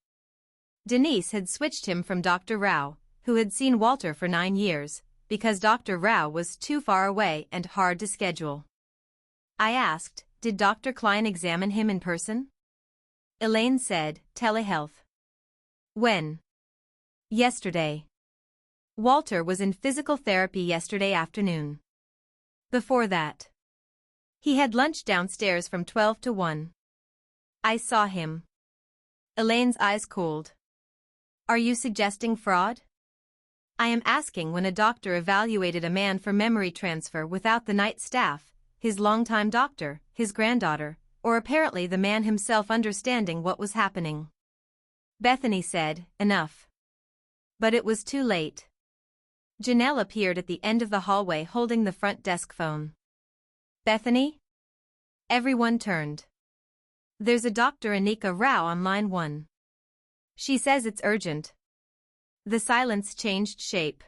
Denise had switched him from Dr. Rao, who had seen Walter for 9 years, because Dr. Rao was too far away and hard to schedule. I asked, did Dr. Klein examine him in person? Elaine said, telehealth. When? Yesterday. Walter was in physical therapy yesterday afternoon. Before that. He had lunch downstairs from 12 to 1. I saw him. Elaine's eyes cooled. Are you suggesting fraud? I am asking when a doctor evaluated a man for memory transfer without the night staff, his longtime doctor, his granddaughter, or apparently the man himself understanding what was happening. Bethany said, enough. But it was too late. Janelle appeared at the end of the hallway holding the front desk phone. Bethany? Everyone turned. There's a Dr. Anika Rao on line 1. She says it's urgent. The silence changed shape.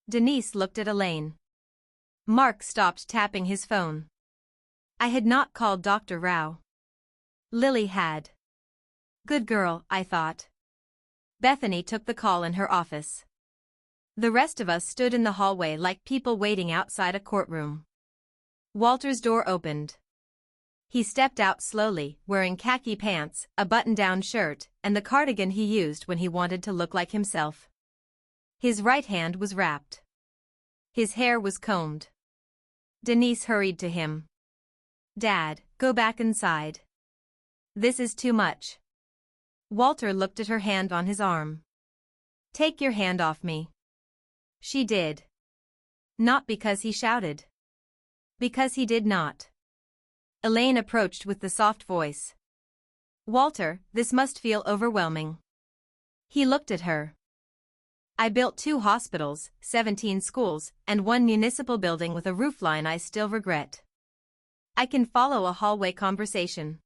Denise looked at Elaine. Mark stopped tapping his phone. I had not called Dr. Rao. Lily had. Good girl, I thought. Bethany took the call in her office. The rest of us stood in the hallway like people waiting outside a courtroom. Walter's door opened. He stepped out slowly, wearing khaki pants, a button-down shirt, and the cardigan he used when he wanted to look like himself. His right hand was wrapped. His hair was combed. Denise hurried to him. Dad, go back inside. This is too much. Walter looked at her hand on his arm. Take your hand off me. She did. Not because he shouted. Because he did not. Elaine approached with the soft voice. Walter, this must feel overwhelming. He looked at her. I built 2 hospitals, 17 schools, and 1 municipal building with a roofline I still regret. I can follow a hallway conversation.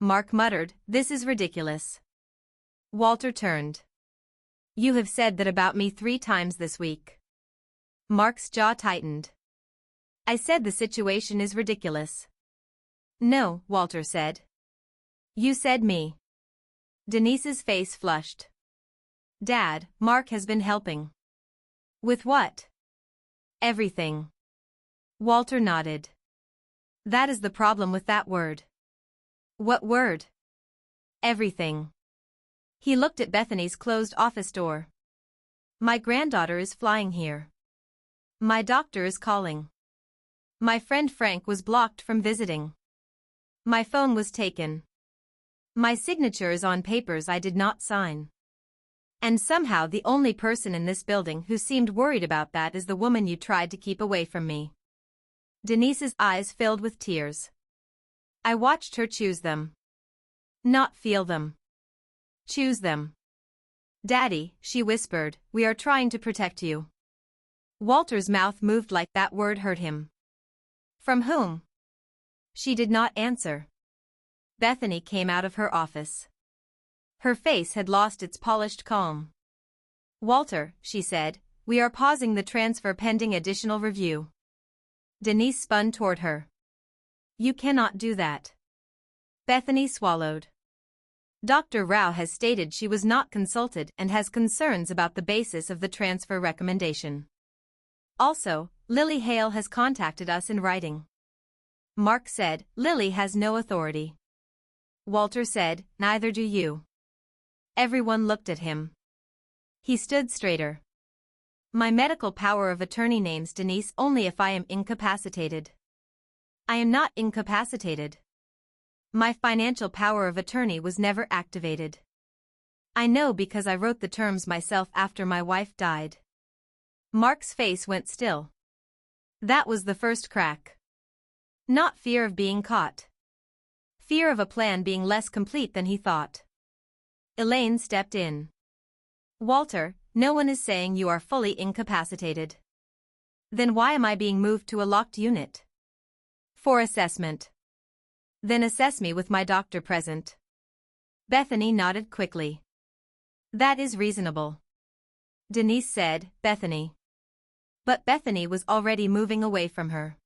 Mark muttered, this is ridiculous. Walter turned. You have said that about me 3 times this week. Mark's jaw tightened. I said the situation is ridiculous. No, Walter said. You said me. Denise's face flushed. Dad, Mark has been helping. With what? Everything. Walter nodded. That is the problem with that word. What word? Everything. He looked at Bethany's closed office door. My granddaughter is flying here. My doctor is calling. My friend Frank was blocked from visiting. My phone was taken. My signature is on papers I did not sign. And somehow the only person in this building who seemed worried about that is the woman you tried to keep away from me. Denise's eyes filled with tears. I watched her choose them. Not feel them. Choose them. Daddy, she whispered, we are trying to protect you. Walter's mouth moved like that word hurt him. From whom? She did not answer. Bethany came out of her office. Her face had lost its polished calm. Walter, she said, we are pausing the transfer pending additional review. Denise spun toward her. You cannot do that. Bethany swallowed. Dr. Rao has stated she was not consulted and has concerns about the basis of the transfer recommendation. Also, Lily Hale has contacted us in writing. Mark said, Lily has no authority. Walter said, neither do you. Everyone looked at him. He stood straighter. My medical power of attorney names Denise only if I am incapacitated. I am not incapacitated. My financial power of attorney was never activated. I know because I wrote the terms myself after my wife died. Mark's face went still. That was the first crack. Not fear of being caught. Fear of a plan being less complete than he thought. Elaine stepped in. Walter, no one is saying you are fully incapacitated. Then why am I being moved to a locked unit? For assessment. Then assess me with my doctor present. Bethany nodded quickly. That is reasonable. Denise said, Bethany. But Bethany was already moving away from her.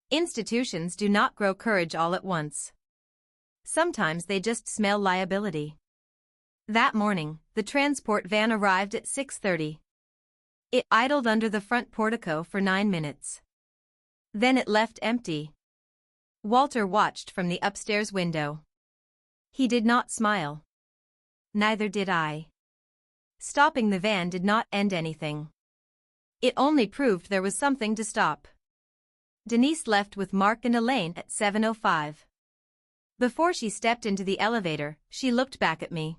Institutions do not grow courage all at once. Sometimes they just smell liability. That morning, the transport van arrived at 6:30. It idled under the front portico for 9 minutes. Then it left empty. Walter watched from the upstairs window. He did not smile. Neither did I. Stopping the van did not end anything. It only proved there was something to stop. Denise left with Mark and Elaine at 7:05. Before she stepped into the elevator, she looked back at me.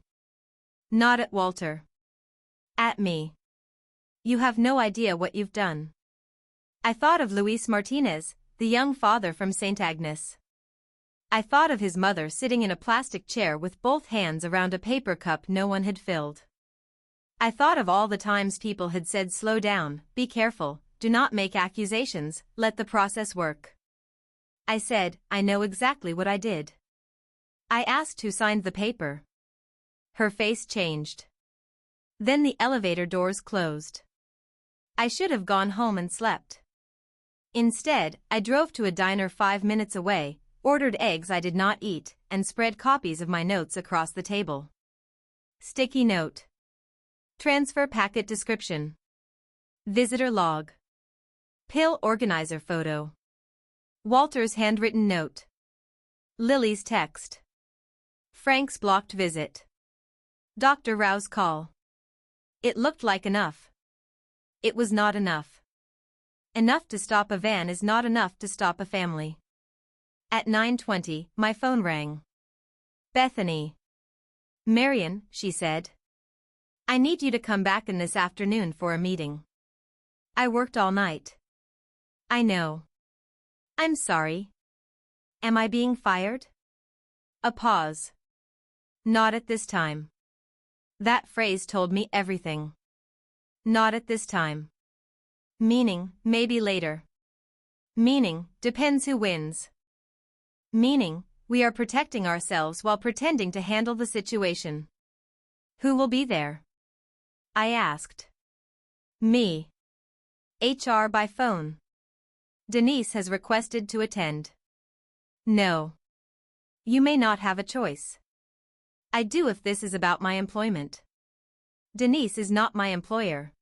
Not at Walter. At me. You have no idea what you've done. I thought of Luis Martinez, the young father from St. Agnes. I thought of his mother sitting in a plastic chair with both hands around a paper cup no one had filled. I thought of all the times people had said slow down, be careful, do not make accusations, let the process work. I said, I know exactly what I did. I asked who signed the paper. Her face changed. Then the elevator doors closed. I should have gone home and slept. Instead, I drove to a diner 5 minutes away, ordered eggs I did not eat, and spread copies of my notes across the table. Sticky note. Transfer packet description. Visitor log. Pill organizer photo. Walter's handwritten note. Lily's text. Frank's blocked visit. Dr. Rao's call. It looked like enough. It was not enough. Enough to stop a van is not enough to stop a family. At 9:20, my phone rang. Bethany. Marion, she said. I need you to come back in this afternoon for a meeting. I worked all night. I know. I'm sorry. Am I being fired? A pause. Not at this time. That phrase told me everything. Not at this time. Meaning, maybe later. Meaning, depends who wins. Meaning, we are protecting ourselves while pretending to handle the situation. Who will be there? I asked. Me. HR by phone. Denise has requested to attend. No. You may not have a choice. I do if this is about my employment. Denise is not my employer.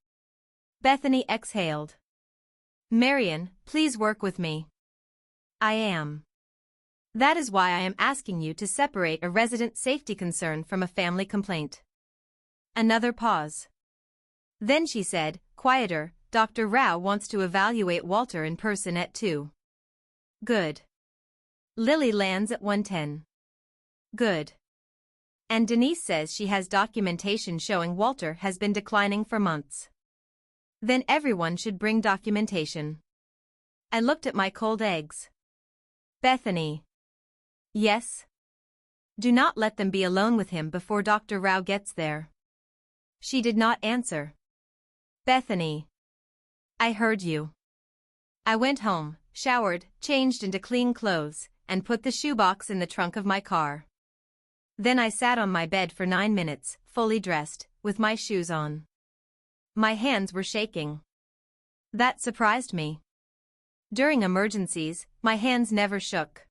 Bethany exhaled. Marion, please work with me. I am. That is why I am asking you to separate a resident safety concern from a family complaint. Another pause. Then she said, quieter, Dr. Rao wants to evaluate Walter in person at 2. Good. Lily lands at 1:10. Good. And Denise says she has documentation showing Walter has been declining for months. Then everyone should bring documentation. I looked at my cold eggs. Bethany. Yes? Do not let them be alone with him before Dr. Rao gets there. She did not answer. Bethany. I heard you. I went home, showered, changed into clean clothes, and put the shoebox in the trunk of my car. Then I sat on my bed for 9 minutes, fully dressed, with my shoes on. My hands were shaking. That surprised me. During emergencies, my hands never shook.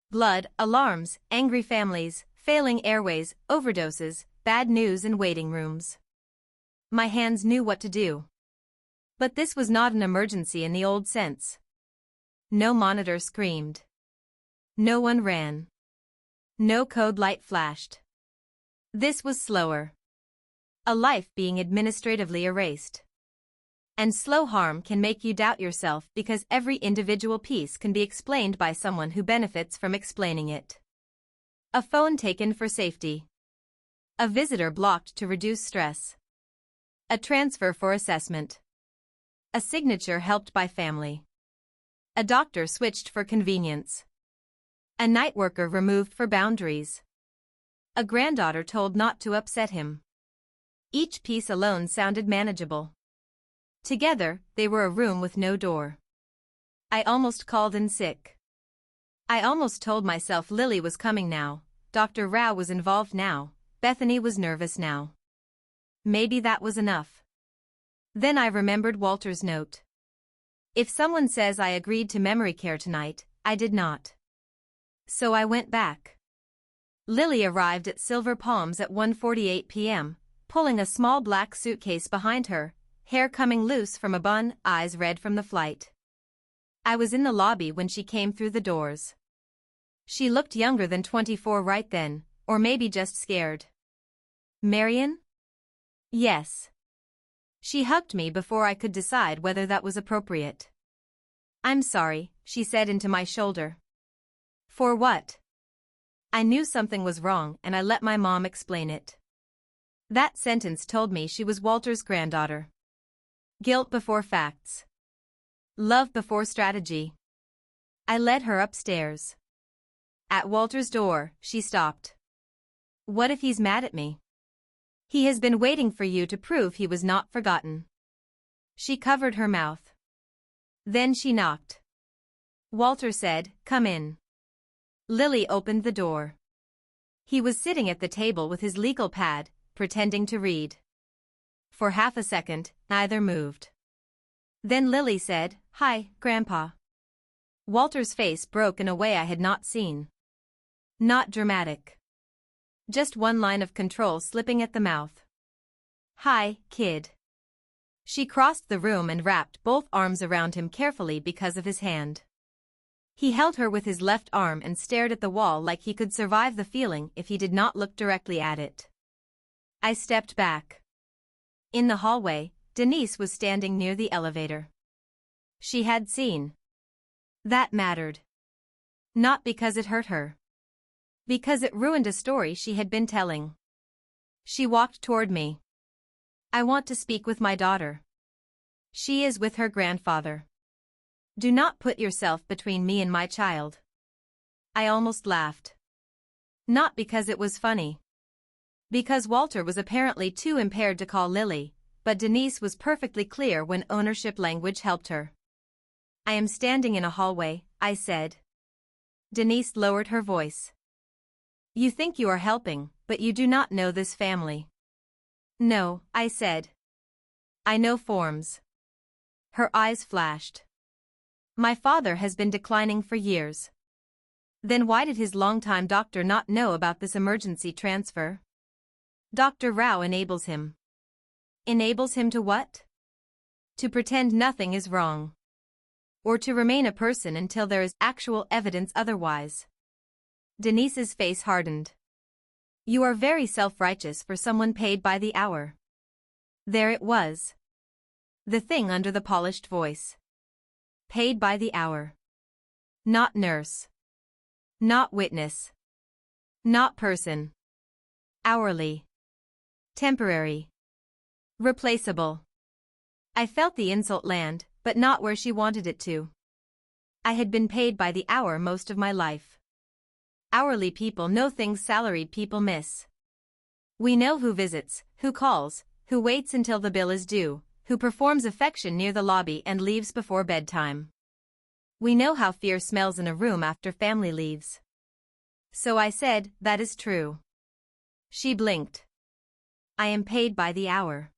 Blood, alarms, angry families, failing airways, overdoses, bad news in waiting rooms. My hands knew what to do. But this was not an emergency in the old sense. No monitor screamed. No one ran. No code light flashed. This was slower. A life being administratively erased. And slow harm can make you doubt yourself because every individual piece can be explained by someone who benefits from explaining it. A phone taken for safety. A visitor blocked to reduce stress. A transfer for assessment. A signature helped by family. A doctor switched for convenience. A night worker removed for boundaries. A granddaughter told not to upset him. Each piece alone sounded manageable. Together, they were a room with no door. I almost called in sick. I almost told myself Lily was coming now, Dr. Rao was involved now, Bethany was nervous now. Maybe that was enough. Then I remembered Walter's note. If someone says I agreed to memory care tonight, I did not. So I went back. Lily arrived at Silver Palms at 1:48 p.m., pulling a small black suitcase behind her, hair coming loose from a bun, eyes red from the flight. I was in the lobby when she came through the doors. She looked younger than 24 right then, or maybe just scared. Marion? Yes. She hugged me before I could decide whether that was appropriate. I'm sorry, she said into my shoulder. For what? I knew something was wrong and I let my mom explain it. That sentence told me she was Walter's granddaughter. Guilt before facts. Love before strategy. I led her upstairs. At Walter's door, she stopped. What if he's mad at me? He has been waiting for you to prove he was not forgotten. She covered her mouth. Then she knocked. Walter said, "Come in." Lily opened the door. He was sitting at the table with his legal pad, pretending to read. For half a second, neither moved. Then Lily said, "Hi, Grandpa." Walter's face broke in a way I had not seen. Not dramatic. Just one line of control slipping at the mouth. "Hi, kid." She crossed the room and wrapped both arms around him carefully because of his hand. He held her with his left arm and stared at the wall like he could survive the feeling if he did not look directly at it. I stepped back. In the hallway, Denise was standing near the elevator. She had seen. That mattered. Not because it hurt her. Because it ruined a story she had been telling. She walked toward me. I want to speak with my daughter. She is with her grandfather. Do not put yourself between me and my child. I almost laughed. Not because it was funny. Because Walter was apparently too impaired to call Lily, but Denise was perfectly clear when ownership language helped her. I am standing in a hallway, I said. Denise lowered her voice. You think you are helping, but you do not know this family. No, I said. I know forms. Her eyes flashed. My father has been declining for years. Then why did his longtime doctor not know about this emergency transfer? Dr. Rao enables him. Enables him to what? To pretend nothing is wrong. Or to remain a person until there is actual evidence otherwise. Denise's face hardened. You are very self-righteous for someone paid by the hour. There it was. The thing under the polished voice. Paid by the hour. Not nurse. Not witness. Not person. Hourly. Temporary. Replaceable. I felt the insult land, but not where she wanted it to. I had been paid by the hour most of my life. Hourly people know things salaried people miss. We know who visits, who calls, who waits until the bill is due, who performs affection near the lobby and leaves before bedtime. We know how fear smells in a room after family leaves. So I said, that is true. She blinked. I am paid by the hour.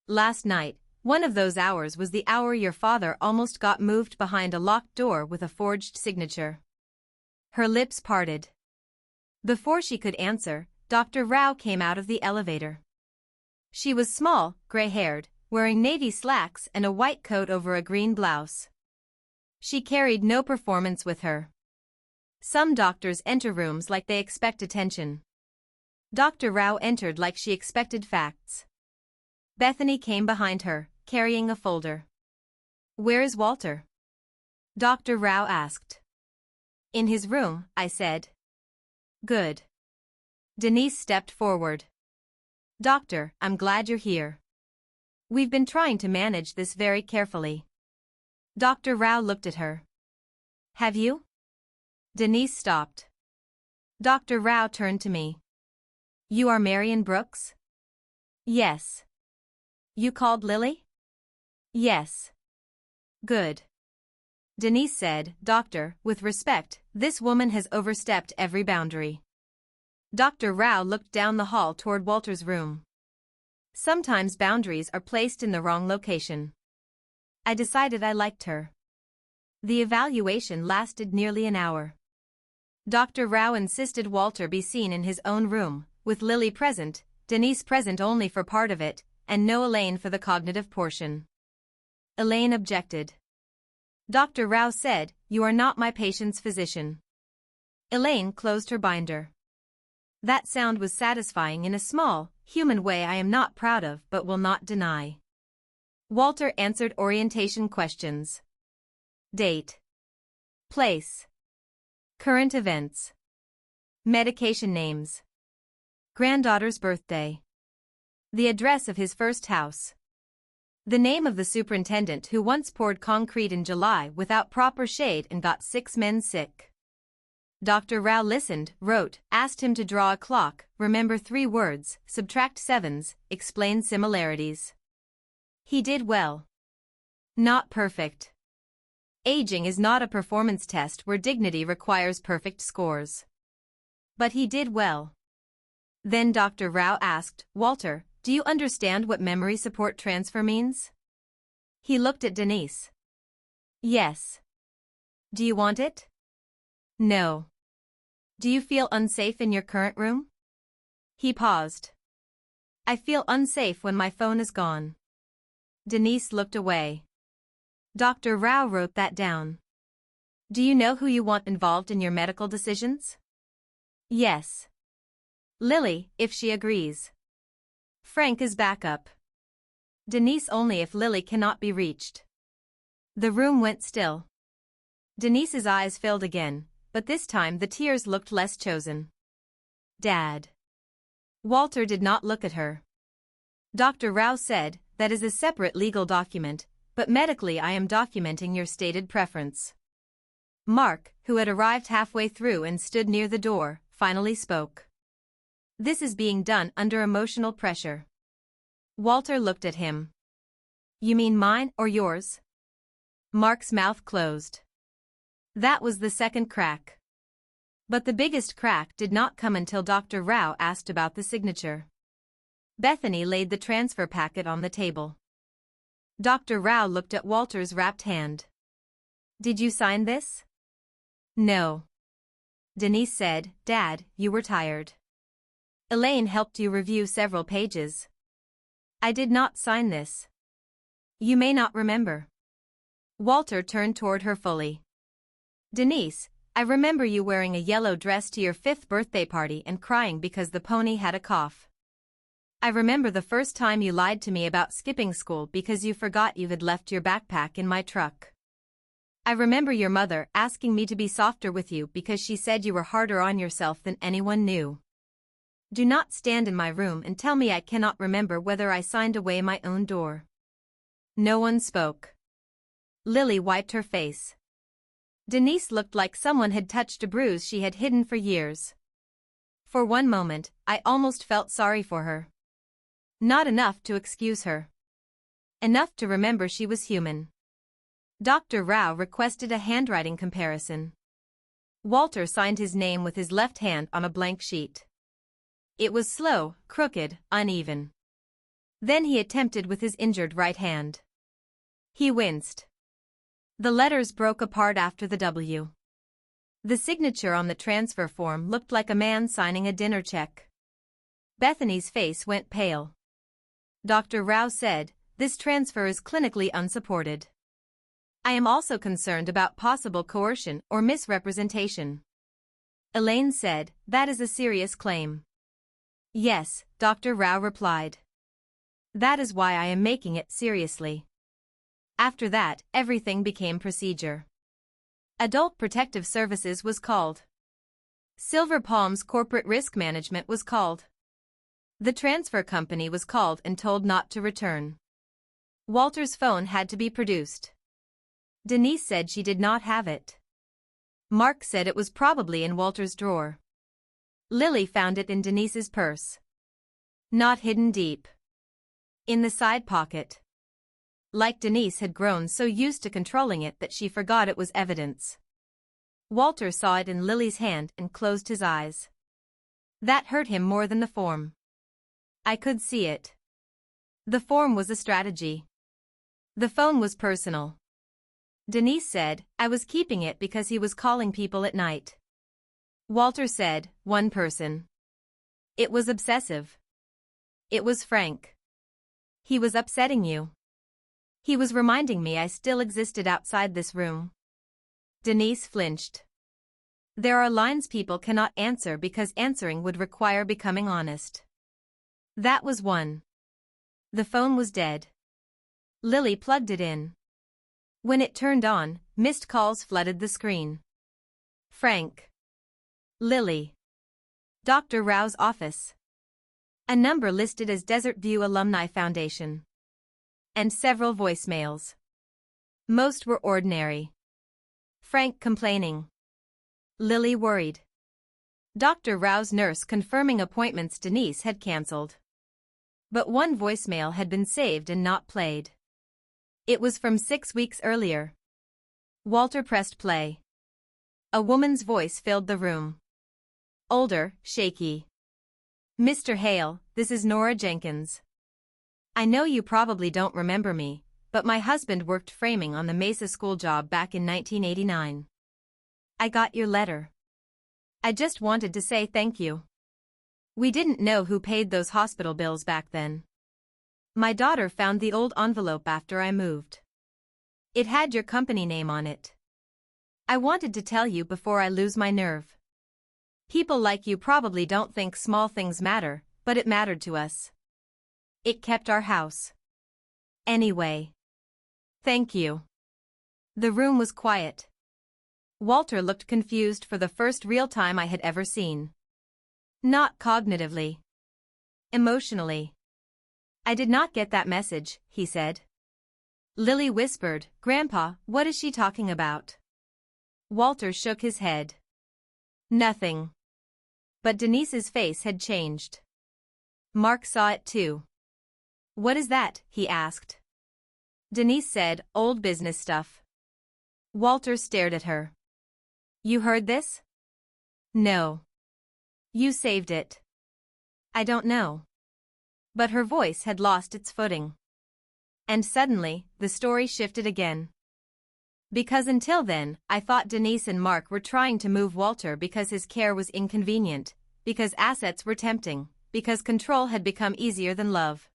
Last night, one of those hours was the hour your father almost got moved behind a locked door with a forged signature. Her lips parted. Before she could answer, Dr. Rao came out of the elevator. She was small, gray-haired, wearing navy slacks and a white coat over a green blouse. She carried no performance with her. Some doctors enter rooms like they expect attention. Dr. Rao entered like she expected facts. Bethany came behind her, carrying a folder. Where is Walter? Dr. Rao asked. In his room, I said. Good. Denise stepped forward. Doctor, I'm glad you're here. We've been trying to manage this very carefully. Dr. Rao looked at her. Have you? Denise stopped. Dr. Rao turned to me. You are Marion Brooks? Yes. You called Lily? Yes. Good. Denise said, Doctor, with respect, this woman has overstepped every boundary. Dr. Rao looked down the hall toward Walter's room. Sometimes boundaries are placed in the wrong location. I decided I liked her. The evaluation lasted nearly an hour. Dr. Rao insisted Walter be seen in his own room, with Lily present, Denise present only for part of it, and no Elaine for the cognitive portion. Elaine objected. Dr. Rao said, You are not my patient's physician. Elaine closed her binder. That sound was satisfying in a small, human way I am not proud of but will not deny. Walter answered orientation questions. Date. Place. Current events. Medication names. Granddaughter's birthday. The address of his first house. The name of the superintendent who once poured concrete in July without proper shade and got 6 men sick. Dr. Rao listened, wrote, asked him to draw a clock, remember 3 words, subtract 7s, explain similarities. He did well. Not perfect. Aging is not a performance test where dignity requires perfect scores. But he did well. Then Dr. Rao asked, Walter, do you understand what memory support transfer means? He looked at Denise. Yes. Do you want it? No. Do you feel unsafe in your current room? He paused. I feel unsafe when my phone is gone. Denise looked away. Dr. Rao wrote that down. Do you know who you want involved in your medical decisions? Yes. Lily, if she agrees. Frank is backup. Denise only if Lily cannot be reached. The room went still. Denise's eyes filled again, but this time the tears looked less chosen. Dad. Walter did not look at her. Dr. Rao said, that is a separate legal document, but medically I am documenting your stated preference. Mark, who had arrived halfway through and stood near the door, finally spoke. This is being done under emotional pressure. Walter looked at him. You mean mine or yours? Mark's mouth closed. That was the second crack. But the biggest crack did not come until Dr. Rao asked about the signature. Bethany laid the transfer packet on the table. Dr. Rao looked at Walter's wrapped hand. Did you sign this? No. Denise said, Dad, you were tired. Elaine helped you review several pages. I did not sign this. You may not remember. Walter turned toward her fully. Denise, I remember you wearing a yellow dress to your 5th birthday party and crying because the pony had a cough. I remember the first time you lied to me about skipping school because you forgot you had left your backpack in my truck. I remember your mother asking me to be softer with you because she said you were harder on yourself than anyone knew. Do not stand in my room and tell me I cannot remember whether I signed away my own door. No one spoke. Lily wiped her face. Denise looked like someone had touched a bruise she had hidden for years. For one moment, I almost felt sorry for her. Not enough to excuse her. Enough to remember she was human. Dr. Rao requested a handwriting comparison. Walter signed his name with his left hand on a blank sheet. It was slow, crooked, uneven. Then he attempted with his injured right hand. He winced. The letters broke apart after the W. The signature on the transfer form looked like a man signing a dinner check. Bethany's face went pale. Dr. Rao said, "This transfer is clinically unsupported. I am also concerned about possible coercion or misrepresentation." Elaine said, "That is a serious claim." "Yes," Dr. Rao replied. "That is why I am making it seriously." After that, everything became procedure. Adult Protective Services was called. Silver Palm's Corporate Risk Management was called. The transfer company was called and told not to return. Walter's phone had to be produced. Denise said she did not have it. Mark said it was probably in Walter's drawer. Lily found it in Denise's purse. Not hidden deep. In the side pocket. Like Denise had grown so used to controlling it that she forgot it was evidence. Walter saw it in Lily's hand and closed his eyes. That hurt him more than the form. I could see it. The form was a strategy. The phone was personal. Denise said, "I was keeping it because he was calling people at night." Walter said, "One person." It was obsessive. It was Frank. He was upsetting you. He was reminding me I still existed outside this room. Denise flinched. There are lines people cannot answer because answering would require becoming honest. That was one. The phone was dead. Lily plugged it in. When it turned on, missed calls flooded the screen. Frank. Lily. Dr. Rao's office. A number listed as Desert View Alumni Foundation. And several voicemails. Most were ordinary. Frank complaining. Lily worried. Dr. Rao's nurse confirming appointments Denise had cancelled. But one voicemail had been saved and not played. It was from 6 weeks earlier. Walter pressed play. A woman's voice filled the room. Older, shaky. "Mr. Hale, this is Nora Jenkins. I know you probably don't remember me, but my husband worked framing on the Mesa school job back in 1989. I got your letter. I just wanted to say thank you. We didn't know who paid those hospital bills back then. My daughter found the old envelope after I moved. It had your company name on it. I wanted to tell you before I lose my nerve. People like you probably don't think small things matter, but it mattered to us. It kept our house. Anyway. Thank you." The room was quiet. Walter looked confused for the first real time I had ever seen. Not cognitively. Emotionally. "I did not get that message," he said. Lily whispered, "Grandpa, what is she talking about?" Walter shook his head. "Nothing." But Denise's face had changed. Mark saw it too. "What is that?" he asked. Denise said, "Old business stuff." Walter stared at her. "You heard this?" "No." "You saved it." "I don't know." But her voice had lost its footing. And suddenly, the story shifted again. Because until then, I thought Denise and Mark were trying to move Walter because his care was inconvenient, because assets were tempting, because control had become easier than love.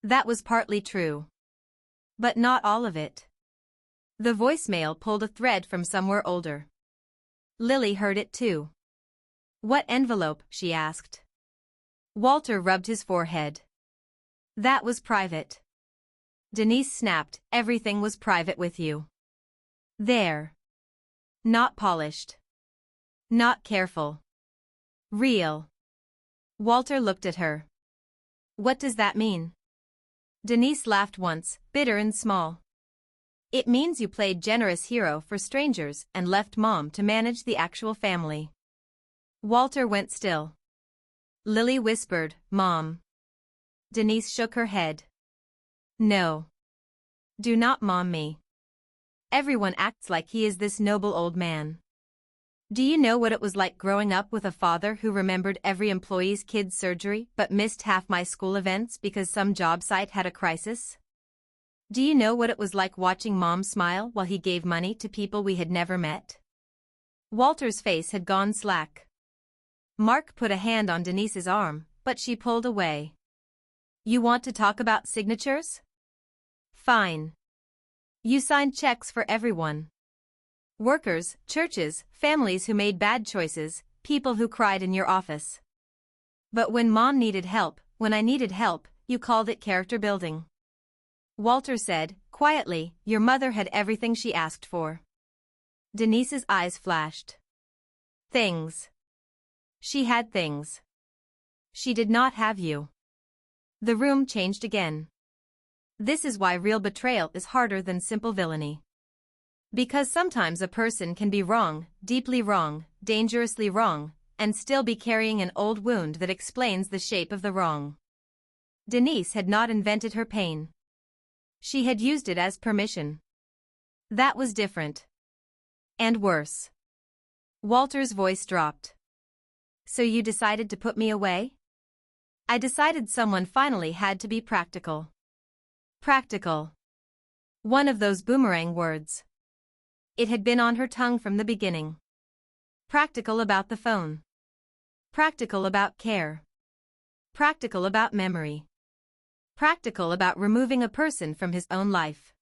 That was partly true. But not all of it. The voicemail pulled a thread from somewhere older. Lily heard it too. "What envelope?" she asked. Walter rubbed his forehead. "That was private." Denise snapped, "Everything was private with you." There. Not polished. Not careful. Real. Walter looked at her. What does that mean? Denise laughed once, bitter and small. It means you played generous hero for strangers and left Mom to manage the actual family. Walter went still. Lily whispered, Mom. Denise shook her head. No. Do not mom me. Everyone acts like he is this noble old man. Do you know what it was like growing up with a father who remembered every employee's kid's surgery but missed half my school events because some job site had a crisis? Do you know what it was like watching Mom smile while he gave money to people we had never met? Walter's face had gone slack. Mark put a hand on Denise's arm, but she pulled away. You want to talk about signatures? Fine. You signed checks for everyone. Workers, churches, families who made bad choices, people who cried in your office. But when Mom needed help, when I needed help, you called it character building. Walter said, quietly, your mother had everything she asked for. Denise's eyes flashed. Things. She had things. She did not have you. The room changed again. This is why real betrayal is harder than simple villainy. Because sometimes a person can be wrong, deeply wrong, dangerously wrong, and still be carrying an old wound that explains the shape of the wrong. Denise had not invented her pain. She had used it as permission. That was different. And worse. Walter's voice dropped. So you decided to put me away? I decided someone finally had to be practical. Practical. One of those boomerang words. It had been on her tongue from the beginning. Practical about the phone. Practical about care. Practical about memory. Practical about removing a person from his own life.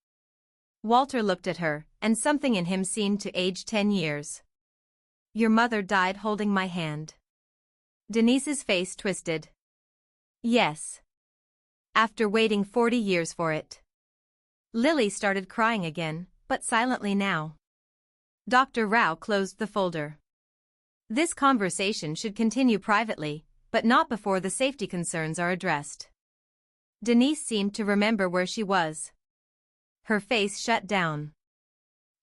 Walter looked at her, and something in him seemed to age 10 years. Your mother died holding my hand. Denise's face twisted. Yes. After waiting 40 years for it. Lily started crying again, but silently now. Dr. Rao closed the folder. This conversation should continue privately, but not before the safety concerns are addressed. Denise seemed to remember where she was. Her face shut down.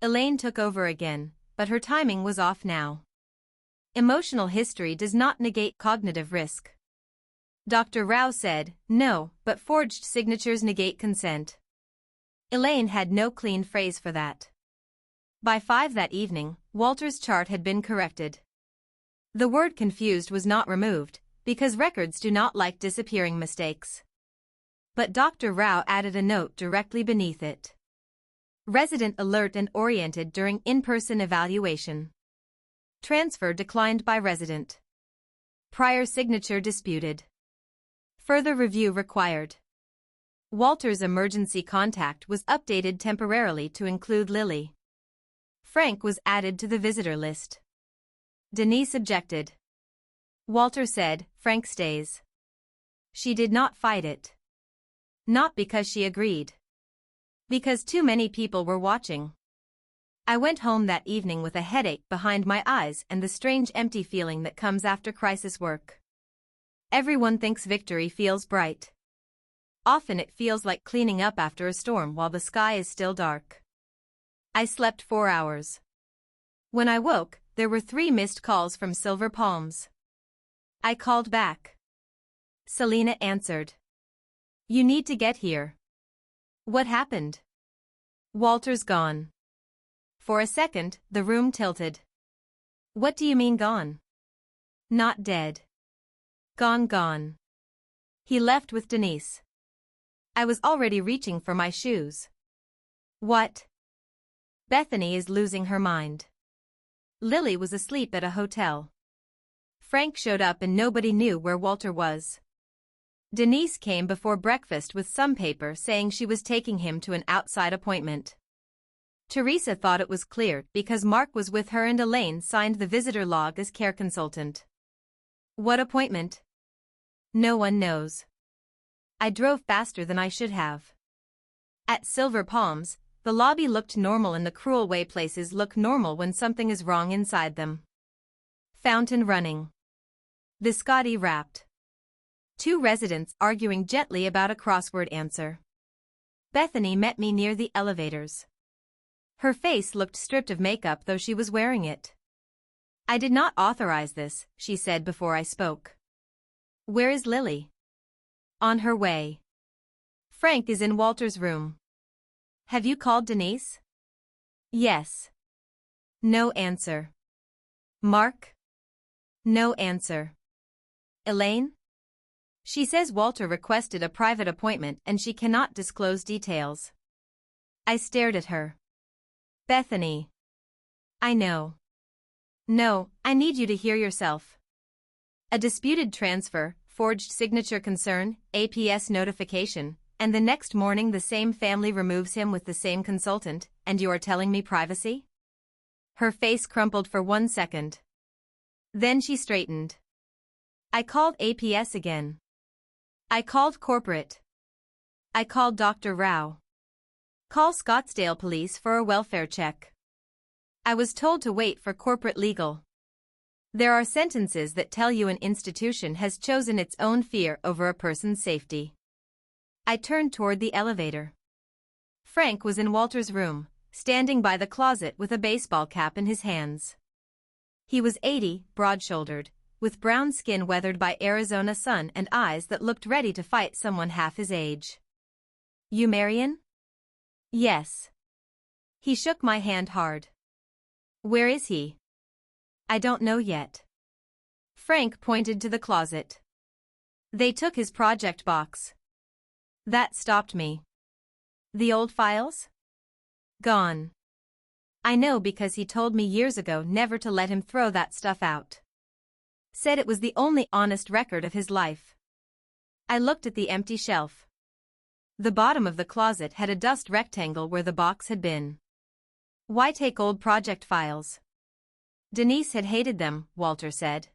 Elaine took over again, but her timing was off now. Emotional history does not negate cognitive risk. Dr. Rao said, no, but forged signatures negate consent. Elaine had no clean phrase for that. By 5 that evening, Walter's chart had been corrected. The word confused was not removed, because records do not like disappearing mistakes. But Dr. Rao added a note directly beneath it. Resident alert and oriented during in-person evaluation. Transfer declined by resident. Prior signature disputed. Further review required. Walter's emergency contact was updated temporarily to include Lily. Frank was added to the visitor list. Denise objected. Walter said, Frank stays. She did not fight it. Not because she agreed. Because too many people were watching. I went home that evening with a headache behind my eyes and the strange empty feeling that comes after crisis work. Everyone thinks victory feels bright. Often it feels like cleaning up after a storm while the sky is still dark. I slept 4 hours. When I woke, there were 3 missed calls from Silver Palms. I called back. Selena answered. You need to get here. What happened? Walter's gone. For a second, the room tilted. What do you mean gone? Not dead. Gone. He left with Denise. I was already reaching for my shoes. What? Bethany is losing her mind. Lily was asleep at a hotel. Frank showed up and nobody knew where Walter was. Denise came before breakfast with some paper saying she was taking him to an outside appointment. Teresa thought it was clear because Mark was with her and Elaine signed the visitor log as care consultant. What appointment? No one knows. I drove faster than I should have. At Silver Palms, The lobby looked normal in the cruel way places look normal when something is wrong inside them. Fountain running. Biscotti wrapped. Two residents arguing gently about a crossword answer. Bethany met me near the elevators. Her face looked stripped of makeup though she was wearing it. I did not authorize this, she said before I spoke. Where is Lily? On her way. Frank is in Walter's room. Have you called Denise? Yes. No answer. Mark? No answer. Elaine? She says Walter requested a private appointment and she cannot disclose details. I stared at her. Bethany. I know. No, I need you to hear yourself. A disputed transfer, forged signature concern, APS notification, and the next morning the same family removes him with the same consultant, and you are telling me privacy? Her face crumpled for 1 second. Then she straightened. I called APS again. I called corporate. I called Dr. Rao. Call Scottsdale Police for a welfare check. I was told to wait for corporate legal. There are sentences that tell you an institution has chosen its own fear over a person's safety. I turned toward the elevator. Frank was in Walter's room, standing by the closet with a baseball cap in his hands. He was 80, broad-shouldered, with brown skin weathered by Arizona sun and eyes that looked ready to fight someone half his age. You Marion? Yes. He shook my hand hard. Where is he? I don't know yet. Frank pointed to the closet. They took his project box. That stopped me. The old files? Gone. I know because he told me years ago never to let him throw that stuff out. Said it was the only honest record of his life. I looked at the empty shelf. The bottom of the closet had a dust rectangle where the box had been. Why take old project files? Denise had hated them, Walter said.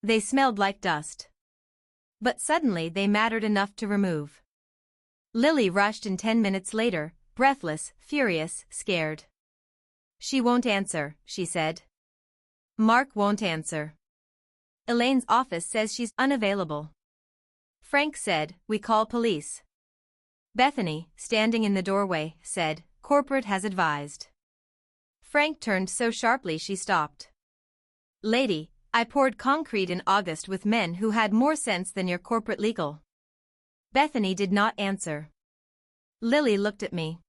They smelled like dust. But suddenly they mattered enough to remove. Lily rushed in 10 minutes later, breathless, furious, scared. She won't answer, she said. Mark won't answer. Elaine's office says she's unavailable. Frank said, we call police. Bethany, standing in the doorway, said, corporate has advised. Frank turned so sharply she stopped. Lady, I poured concrete in August with men who had more sense than your corporate legal. Bethany did not answer. Lily looked at me.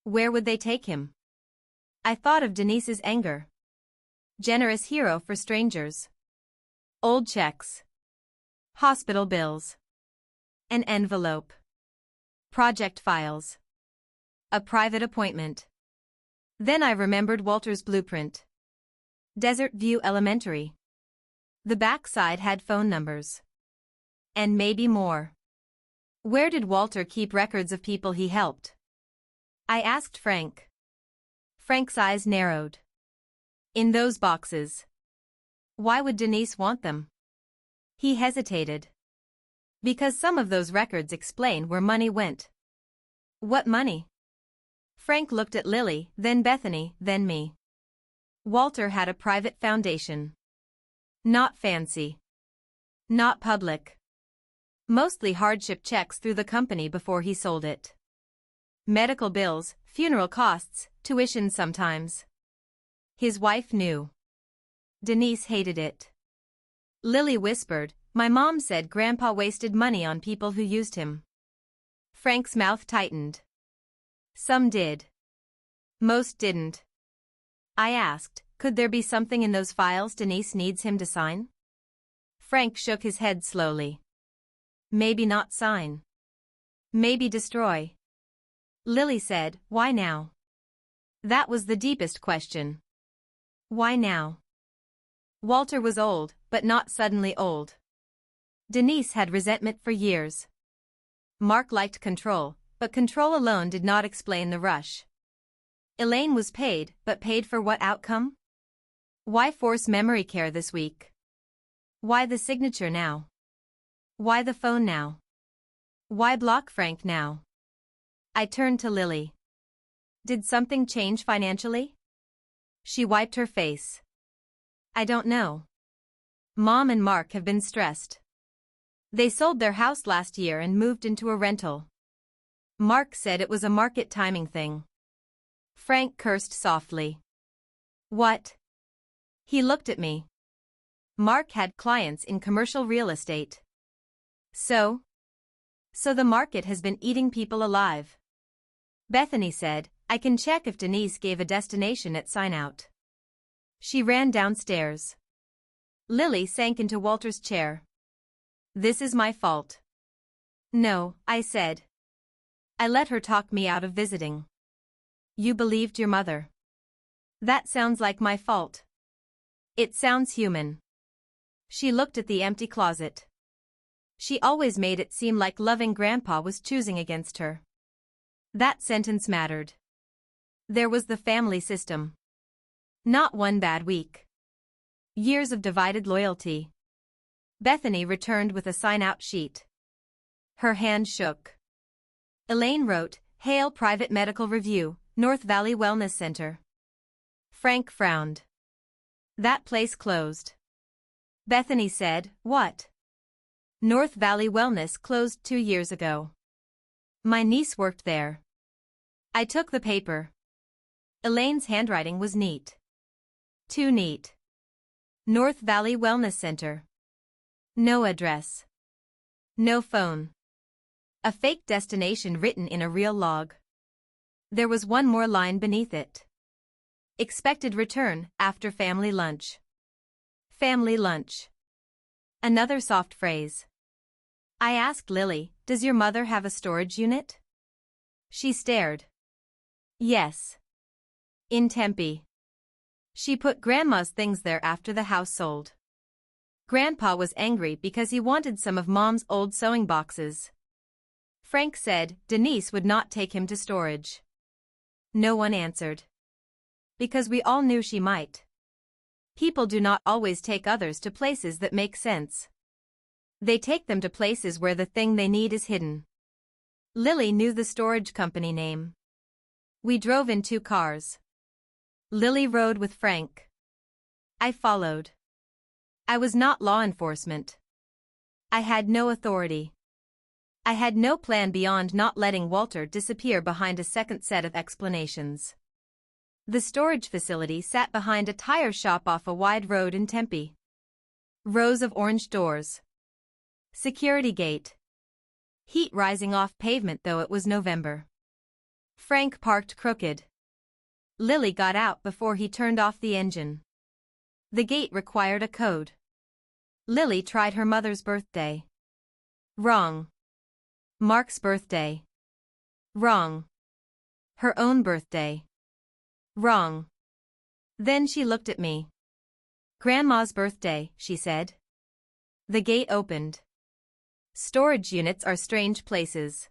Where would they take him? I thought of Denise's anger. Generous hero for strangers. Old checks. Hospital bills. An envelope. Project files. A private appointment. Then I remembered Walter's blueprint. Desert View Elementary. The backside had phone numbers. And maybe more. Where did Walter keep records of people he helped? I asked Frank. Frank's eyes narrowed. In those boxes. Why would Denise want them? He hesitated. Because some of those records explain where money went. What money? Frank looked at Lily, then Bethany, then me. Walter had a private foundation. Not fancy. Not public. Mostly hardship checks through the company before he sold it. Medical bills, funeral costs, tuition sometimes. His wife knew. Denise hated it. Lily whispered, my mom said Grandpa wasted money on people who used him. Frank's mouth tightened. Some did. Most didn't. I asked, could there be something in those files Denise needs him to sign? Frank shook his head slowly. Maybe not sign. Maybe destroy. Lily said, why now? That was the deepest question. Why now? Walter was old, but not suddenly old. Denise had resentment for years. Mark liked control, but control alone did not explain the rush. Elaine was paid, but paid for what outcome? Why force memory care this week? Why the signature now? Why the phone now? Why block Frank now? I turned to Lily. Did something change financially? She wiped her face. I don't know. Mom and Mark have been stressed. They sold their house last year and moved into a rental. Mark said it was a market timing thing. Frank cursed softly. What? He looked at me. Mark had clients in commercial real estate. So the market has been eating people alive. Bethany said, I can check if Denise gave a destination at sign-out. She ran downstairs. Lily sank into Walter's chair. This is my fault. No, I said. I let her talk me out of visiting. You believed your mother. That sounds like my fault. It sounds human. She looked at the empty closet. She always made it seem like loving Grandpa was choosing against her. That sentence mattered. There was the family system. Not one bad week. Years of divided loyalty. Bethany returned with a sign-out sheet. Her hand shook. Elaine wrote, Hale Private Medical Review, North Valley Wellness Center. Frank frowned. That place closed. Bethany said, What? North Valley Wellness closed 2 years ago. My niece worked there. I took the paper. Elaine's handwriting was neat. Too neat. North Valley Wellness Center. No address. No phone. A fake destination written in a real log. There was one more line beneath it. Expected return after family lunch. Family lunch. Another soft phrase. I asked Lily, does your mother have a storage unit? She stared. Yes. In Tempe. She put Grandma's things there after the house sold. Grandpa was angry because he wanted some of Mom's old sewing boxes. Frank said Denise would not take him to storage. No one answered. Because we all knew she might. People do not always take others to places that make sense. They take them to places where the thing they need is hidden. Lily knew the storage company name. We drove in 2 cars. Lily rode with Frank. I followed. I was not law enforcement. I had no authority. I had no plan beyond not letting Walter disappear behind a second set of explanations. The storage facility sat behind a tire shop off a wide road in Tempe. Rows of orange doors. Security gate. Heat rising off pavement though it was November. Frank parked crooked. Lily got out before he turned off the engine. The gate required a code. Lily tried her mother's birthday. Wrong. Mark's birthday. Wrong. Her own birthday. Wrong. Then she looked at me. Grandma's birthday, she said. The gate opened. Storage units are strange places.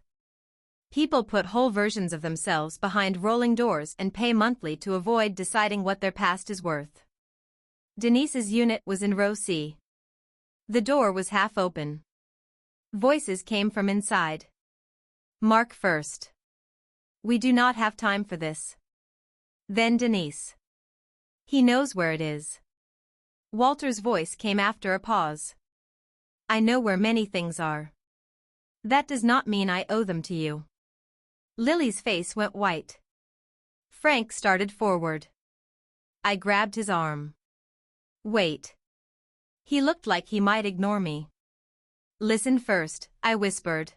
People put whole versions of themselves behind rolling doors and pay monthly to avoid deciding what their past is worth. Denise's unit was in row C. The door was half open. Voices came from inside. Mark first. We do not have time for this. Then Denise. He knows where it is. Walter's voice came after a pause. I know where many things are. That does not mean I owe them to you. Lily's face went white. Frank started forward. I grabbed his arm. Wait. He looked like he might ignore me. Listen first, I whispered.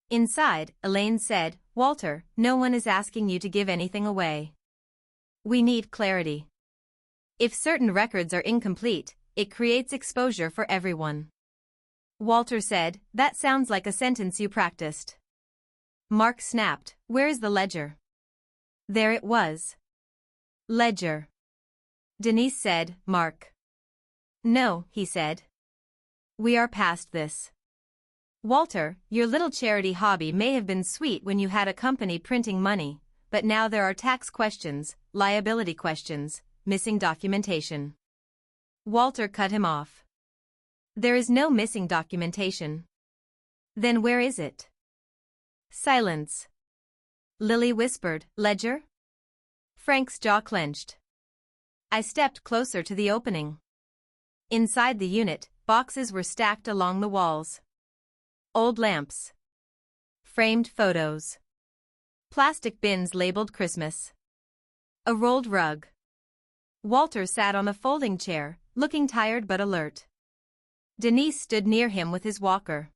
Inside, Elaine said, Walter, no one is asking you to give anything away. We need clarity. If certain records are incomplete, it creates exposure for everyone. Walter said, that sounds like a sentence you practiced. Mark snapped, where is the ledger? There it was. Ledger. Denise said, Mark. No, he said. We are past this. Walter, your little charity hobby may have been sweet when you had a company printing money, but now there are tax questions, liability questions, missing documentation. Walter cut him off. There is no missing documentation. Then where is it? Silence. Lily whispered, ledger? Frank's jaw clenched. I stepped closer to the opening. Inside the unit, boxes were stacked along the walls. Old lamps. Framed photos. Plastic bins labeled Christmas. A rolled rug. Walter sat on a folding chair, looking tired but alert. Denise stood near him with his walker.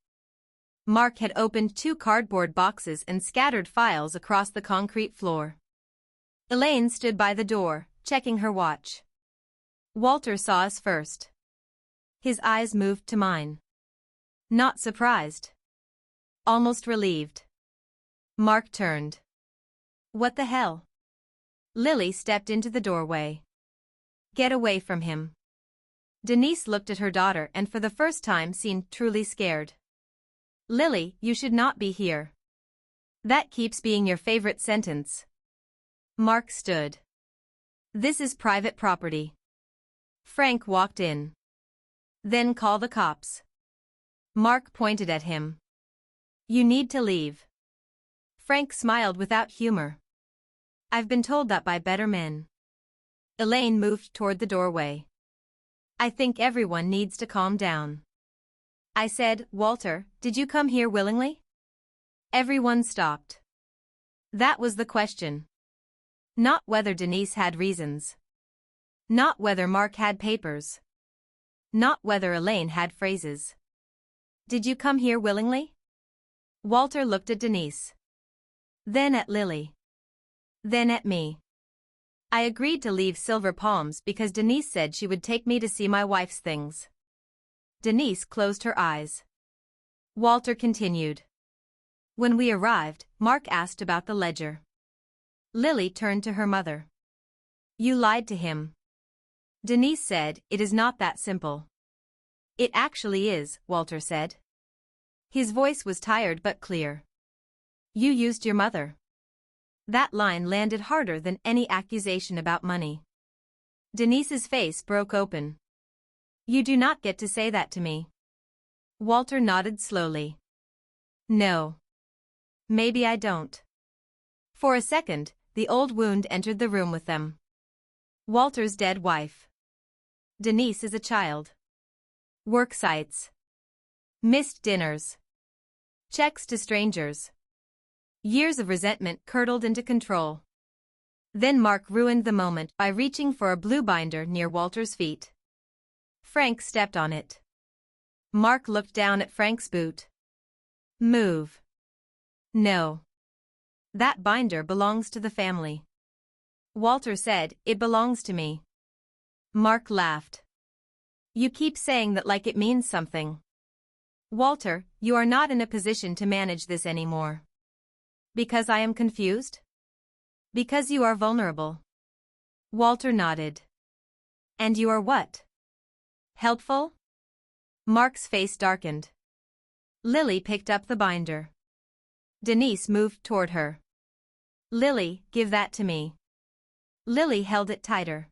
Mark had opened 2 cardboard boxes and scattered files across the concrete floor. Elaine stood by the door, checking her watch. Walter saw us first. His eyes moved to mine. Not surprised. Almost relieved. Mark turned. What the hell? Lily stepped into the doorway. Get away from him. Denise looked at her daughter and for the first time seemed truly scared. Lily, you should not be here. That keeps being your favorite sentence. Mark stood. This is private property. Frank walked in. Then call the cops. Mark pointed at him. You need to leave. Frank smiled without humor. I've been told that by better men. Elaine moved toward the doorway. I think everyone needs to calm down. I said, Walter, did you come here willingly? Everyone stopped. That was the question. Not whether Denise had reasons. Not whether Mark had papers. Not whether Elaine had phrases. Did you come here willingly? Walter looked at Denise. Then at Lily. Then at me. I agreed to leave Silver Palms because Denise said she would take me to see my wife's things. Denise closed her eyes. Walter continued. When we arrived, Mark asked about the ledger. Lily turned to her mother. You lied to him. Denise said, it is not that simple. It actually is, Walter said. His voice was tired but clear. You used your mother. That line landed harder than any accusation about money. Denise's face broke open. You do not get to say that to me. Walter nodded slowly. No. Maybe I don't. For a second, the old wound entered the room with them. Walter's dead wife. Denise is a child. Work sites. Missed dinners. Checks to strangers. Years of resentment curdled into control. Then Mark ruined the moment by reaching for a blue binder near Walter's feet. Frank stepped on it. Mark looked down at Frank's boot. Move. No. That binder belongs to the family. Walter said, it belongs to me. Mark laughed. You keep saying that like it means something. Walter, you are not in a position to manage this anymore. Because I am confused? Because you are vulnerable. Walter nodded. And you are what? Helpful? Mark's face darkened. Lily picked up the binder. Denise moved toward her. Lily, give that to me. Lily held it tighter.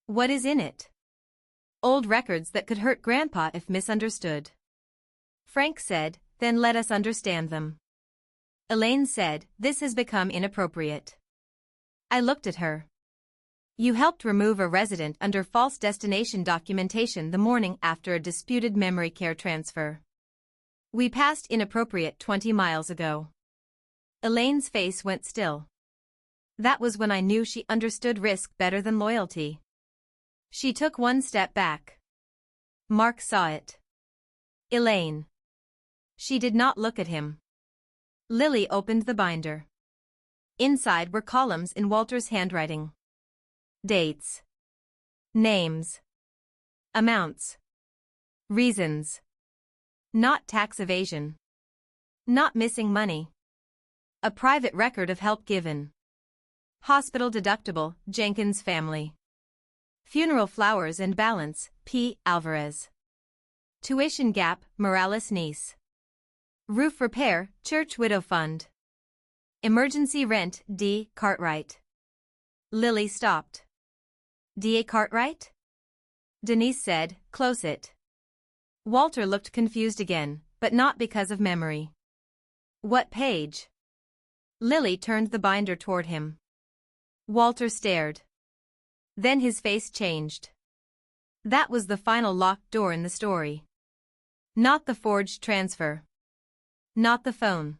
What is in it? Old records that could hurt Grandpa if misunderstood. Frank said, then let us understand them. Elaine said, this has become inappropriate. I looked at her. You helped remove a resident under false destination documentation the morning after a disputed memory care transfer. We passed inappropriate 20 miles ago. Elaine's face went still. That was when I knew she understood risk better than loyalty. She took one step back. Mark saw it. Elaine. She did not look at him. Lily opened the binder. Inside were columns in Walter's handwriting. Dates. Names. Amounts. Reasons. Not tax evasion. Not missing money. A private record of help given. Hospital deductible, Jenkins family. Funeral flowers and balance, P. Alvarez. Tuition gap, Morales niece. Roof repair, Church Widow Fund. Emergency rent, D. Cartwright. Lily stopped. D.A. Cartwright? Denise said, close it. Walter looked confused again, but not because of memory. What page? Lily turned the binder toward him. Walter stared. Then his face changed. That was the final locked door in the story. Not the forged transfer. Not the phone.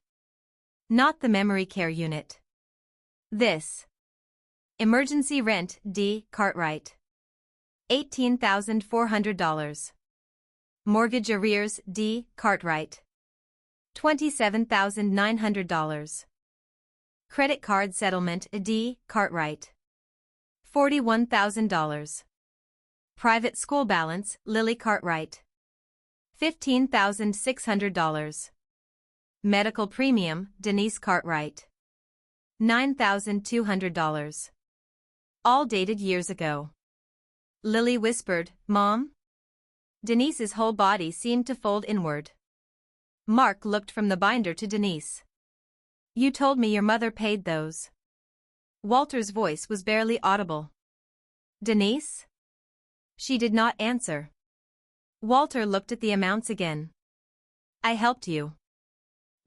Not the memory care unit. This. Emergency rent, D. Cartwright. $18,400. Mortgage arrears, D. Cartwright. $27,900. Credit card settlement, D. Cartwright. $41,000. Private school balance, Lily Cartwright. $15,600. Medical premium, Denise Cartwright. $9,200. All dated years ago. Lily whispered, "Mom?" Denise's whole body seemed to fold inward. Mark looked from the binder to Denise. "You told me your mother paid those." Walter's voice was barely audible. "Denise?" She did not answer. Walter looked at the amounts again. "I helped you."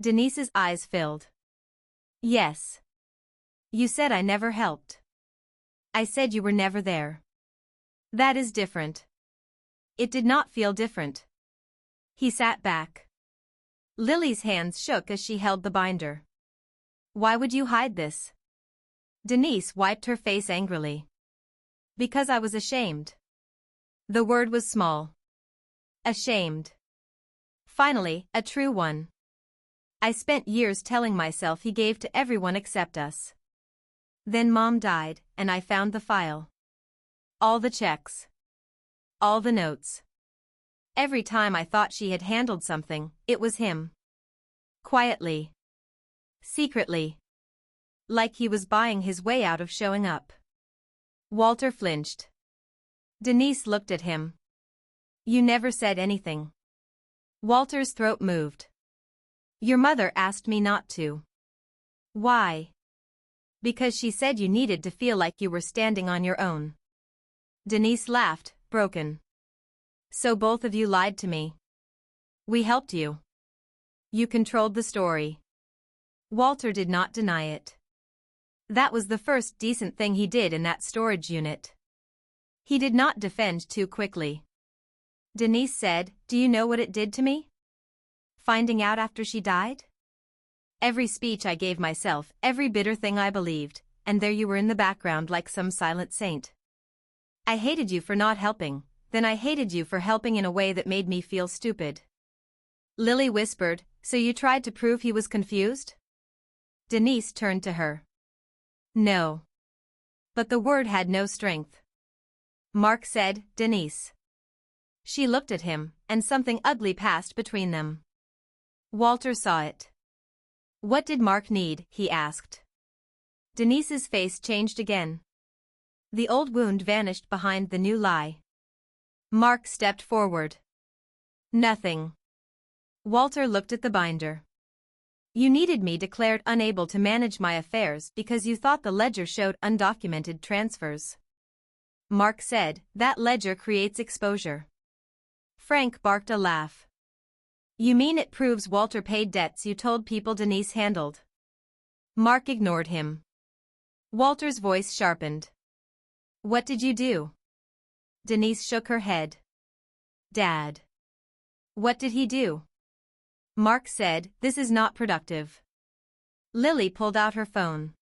Denise's eyes filled. "Yes. You said I never helped." "I said you were never there." "That is different." It did not feel different. He sat back. Lily's hands shook as she held the binder. "Why would you hide this?" Denise wiped her face angrily. "Because I was ashamed." The word was small. Ashamed. Finally, a true one. "I spent years telling myself he gave to everyone except us. Then Mom died, and I found the file. All the checks. All the notes. Every time I thought she had handled something, it was him. Quietly. Secretly. Like he was buying his way out of showing up." Walter flinched. Denise looked at him. "You never said anything." Walter's throat moved. "Your mother asked me not to." "Why?" "Because she said you needed to feel like you were standing on your own." Denise laughed, broken. "So both of you lied to me. We helped you. You controlled the story." Walter did not deny it. That was the first decent thing he did in that storage unit. He did not defend too quickly. Denise said, "Do you know what it did to me? Finding out after she died? Every speech I gave myself, every bitter thing I believed, and there you were in the background like some silent saint. I hated you for not helping, then I hated you for helping in a way that made me feel stupid." Lily whispered, "So you tried to prove he was confused?" Denise turned to her. "No." But the word had no strength. Mark said, "Denise." She looked at him, and something ugly passed between them. Walter saw it. "What did Mark need?" he asked. Denise's face changed again. The old wound vanished behind the new lie. Mark stepped forward. "Nothing." Walter looked at the binder. "You needed me declared unable to manage my affairs because you thought the ledger showed undocumented transfers." Mark said, "That ledger creates exposure." Frank barked a laugh. "You mean it proves Walter paid debts you told people Denise handled?" Mark ignored him. Walter's voice sharpened. "What did you do?" Denise shook her head. "Dad." "What did he do?" Mark said, "This is not productive." Lily pulled out her phone.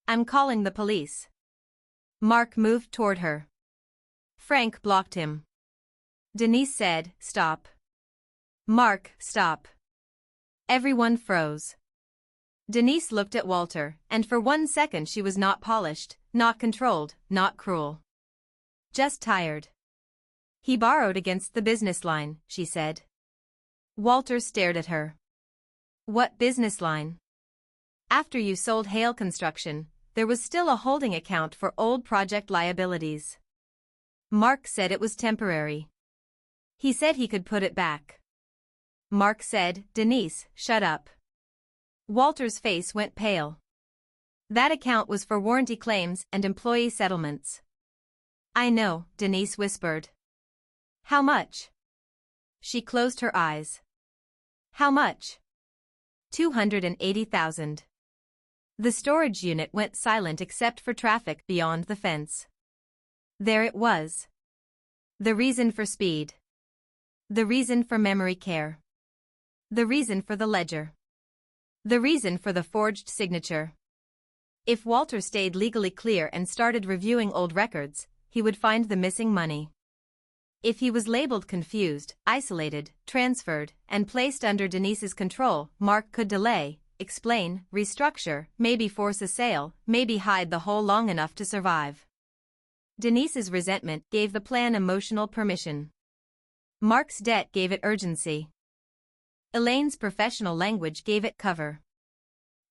"I'm calling the police." Mark moved toward her. Frank blocked him. Denise said, "Stop." "Mark, stop." Everyone froze. Denise looked at Walter, and for 1 second she was not polished, not controlled, not cruel. Just tired. "He borrowed against the business line," she said. Walter stared at her. "What business line?" "After you sold Hale Construction, there was still a holding account for old project liabilities. Mark said it was temporary. He said he could put it back." Mark said, "Denise, shut up." Walter's face went pale. "That account was for warranty claims and employee settlements." "I know," Denise whispered. "How much?" She closed her eyes. "How much?" $280,000. The storage unit went silent except for traffic beyond the fence. There it was. The reason for speed. The reason for memory care. The reason for the ledger. The reason for the forged signature. If Walter stayed legally clear and started reviewing old records, he would find the missing money. If he was labeled confused, isolated, transferred, and placed under Denise's control, Mark could delay, explain, restructure, maybe force a sale, maybe hide the whole long enough to survive. Denise's resentment gave the plan emotional permission. Mark's debt gave it urgency. Elaine's professional language gave it cover.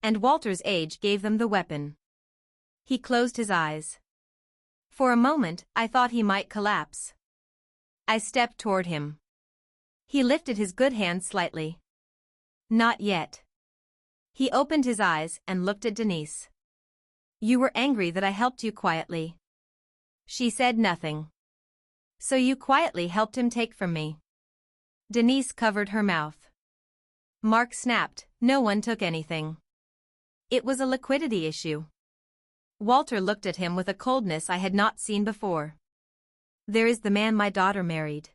And Walter's age gave them the weapon. He closed his eyes. For a moment, I thought he might collapse. I stepped toward him. He lifted his good hand slightly. Not yet. He opened his eyes and looked at Denise. You were angry that I helped you quietly. She said nothing. So you quietly helped him take from me. Denise covered her mouth. Mark snapped, no one took anything. It was a liquidity issue. Walter looked at him with a coldness I had not seen before. There is the man my daughter married.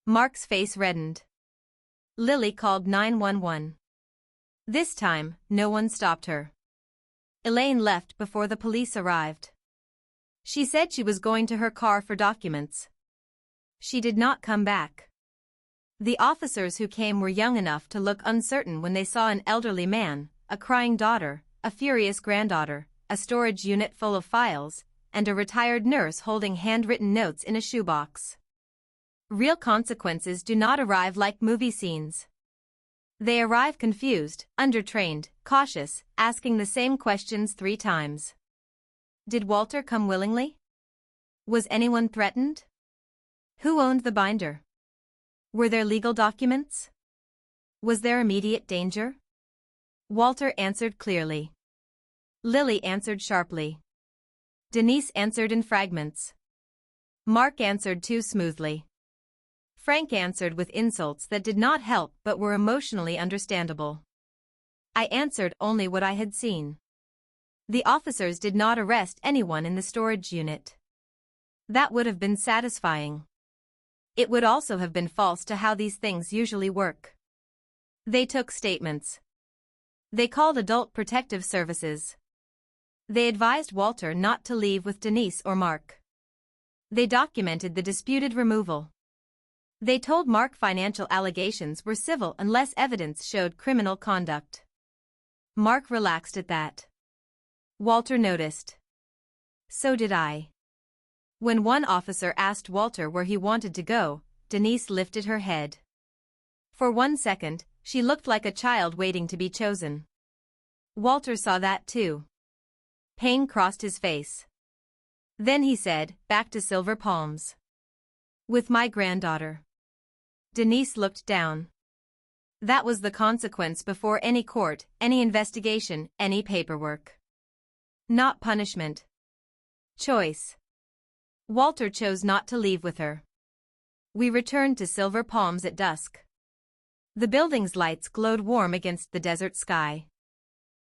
Mark's face reddened. Lily called 911. This time, no one stopped her. Elaine left before the police arrived. She said she was going to her car for documents. She did not come back. The officers who came were young enough to look uncertain when they saw an elderly man, a crying daughter, a furious granddaughter, a storage unit full of files, and a retired nurse holding handwritten notes in a shoebox. Real consequences do not arrive like movie scenes. They arrive confused, undertrained, cautious, asking the same questions 3 times. Did Walter come willingly? Was anyone threatened? Who owned the binder? Were there legal documents? Was there immediate danger? Walter answered clearly. Lily answered sharply. Denise answered in fragments. Mark answered too smoothly. Frank answered with insults that did not help but were emotionally understandable. I answered only what I had seen. The officers did not arrest anyone in the storage unit. That would have been satisfying. It would also have been false to how these things usually work. They took statements. They called Adult Protective Services. They advised Walter not to leave with Denise or Mark. They documented the disputed removal. They told Mark financial allegations were civil unless evidence showed criminal conduct. Mark relaxed at that. Walter noticed. So did I. When one officer asked Walter where he wanted to go, Denise lifted her head. For 1 second, she looked like a child waiting to be chosen. Walter saw that too. Pain crossed his face. Then he said, back to Silver Palms. With my granddaughter. Denise looked down. That was the consequence before any court, any investigation, any paperwork. Not punishment. Choice. Walter chose not to leave with her. We returned to Silver Palms at dusk. The building's lights glowed warm against the desert sky.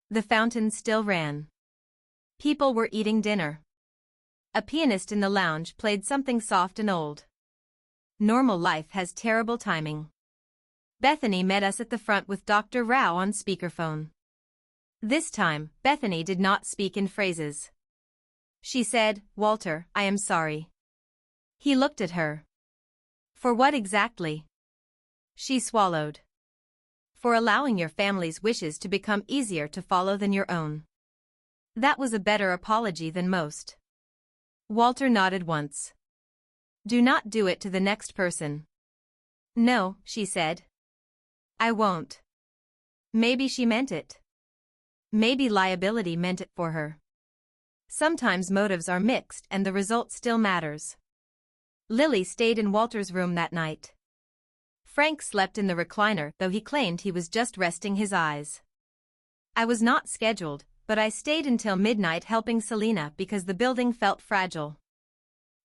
The fountain still ran. People were eating dinner. A pianist in the lounge played something soft and old. Normal life has terrible timing. Bethany met us at the front with Dr. Rao on speakerphone. This time, Bethany did not speak in phrases. She said, Walter, I am sorry. He looked at her. For what exactly? She swallowed. For allowing your family's wishes to become easier to follow than your own. That was a better apology than most. Walter nodded once. Do not do it to the next person. No, she said. I won't. Maybe she meant it. Maybe liability meant it for her. Sometimes motives are mixed and the result still matters. Lily stayed in Walter's room that night. Frank slept in the recliner, though he claimed he was just resting his eyes. I was not scheduled, but I stayed until midnight helping Selena because the building felt fragile.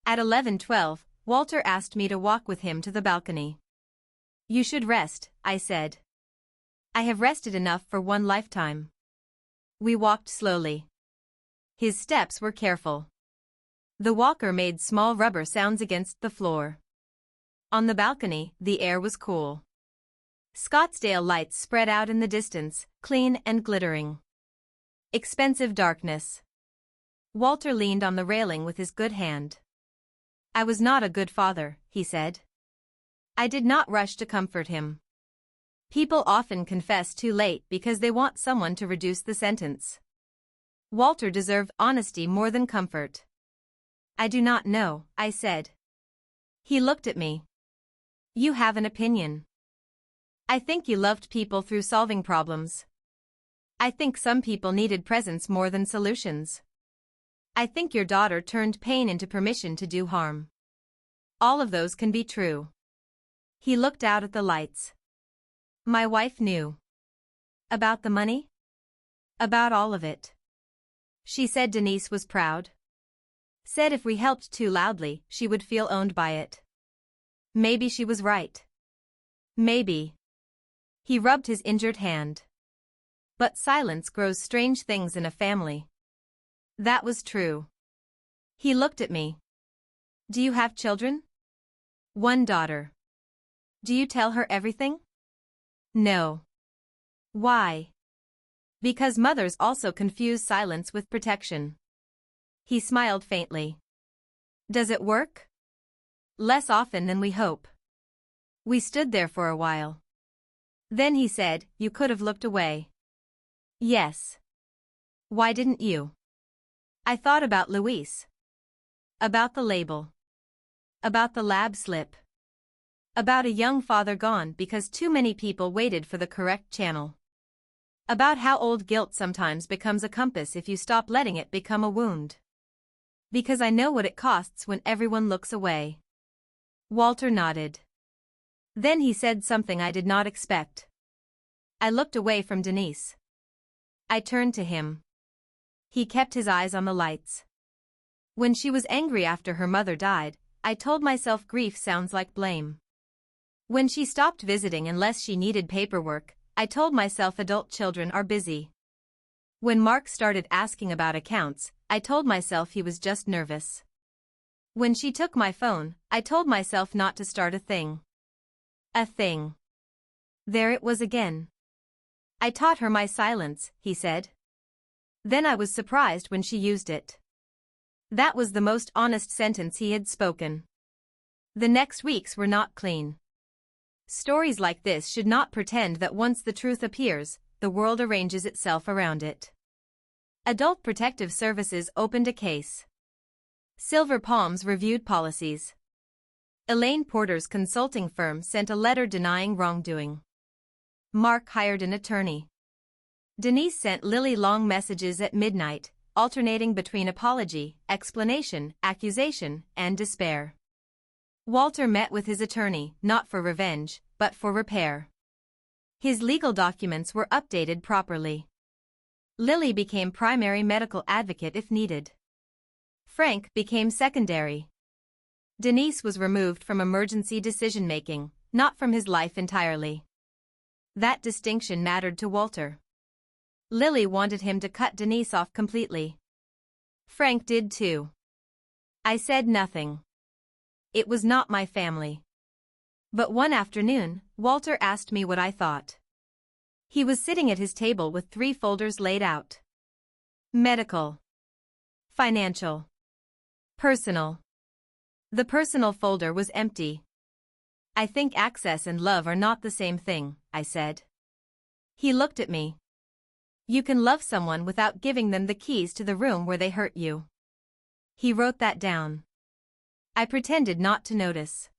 At 11:12, Walter asked me to walk with him to the balcony. You should rest, I said. I have rested enough for one lifetime. We walked slowly. His steps were careful. The walker made small rubber sounds against the floor. On the balcony, the air was cool. Scottsdale lights spread out in the distance, clean and glittering. Expensive darkness. Walter leaned on the railing with his good hand. I was not a good father, he said. I did not rush to comfort him. People often confess too late because they want someone to reduce the sentence. Walter deserved honesty more than comfort. I do not know, I said. He looked at me. You have an opinion. I think you loved people through solving problems. I think some people needed presents more than solutions. I think your daughter turned pain into permission to do harm. All of those can be true. He looked out at the lights. My wife knew. About the money? About all of it. She said Denise was proud. Said if we helped too loudly, she would feel owned by it. Maybe she was right. Maybe. He rubbed his injured hand. But silence grows strange things in a family. That was true. He looked at me. Do you have children? One daughter. Do you tell her everything? No. Why? Because mothers also confuse silence with protection. He smiled faintly. Does it work? Less often than we hope. We stood there for a while. Then he said, you could have looked away. Yes. Why didn't you? I thought about Luis. About the label. About the lab slip. About a young father gone because too many people waited for the correct channel. About how old guilt sometimes becomes a compass if you stop letting it become a wound. Because I know what it costs when everyone looks away. Walter nodded. Then he said something I did not expect. I looked away from Denise. I turned to him. He kept his eyes on the lights. When she was angry after her mother died, I told myself grief sounds like blame. When she stopped visiting unless she needed paperwork, I told myself adult children are busy. When Mark started asking about accounts, I told myself he was just nervous. When she took my phone, I told myself not to start a thing. A thing. There it was again. I taught her my silence, he said. Then I was surprised when she used it. That was the most honest sentence he had spoken. The next weeks were not clean. Stories like this should not pretend that once the truth appears, the world arranges itself around it. Adult Protective Services opened a case. Silver Palms reviewed policies. Elaine Porter's consulting firm sent a letter denying wrongdoing. Mark hired an attorney. Denise sent Lily long messages at midnight, alternating between apology, explanation, accusation, and despair. Walter met with his attorney, not for revenge, but for repair. His legal documents were updated properly. Lily became primary medical advocate if needed. Frank became secondary. Denise was removed from emergency decision-making, not from his life entirely. That distinction mattered to Walter. Lily wanted him to cut Denise off completely. Frank did too. I said nothing. It was not my family. But one afternoon, Walter asked me what I thought. He was sitting at his table with 3 folders laid out. Medical. Financial. Personal. The personal folder was empty. I think access and love are not the same thing, I said. He looked at me. You can love someone without giving them the keys to the room where they hurt you. He wrote that down. I pretended not to notice.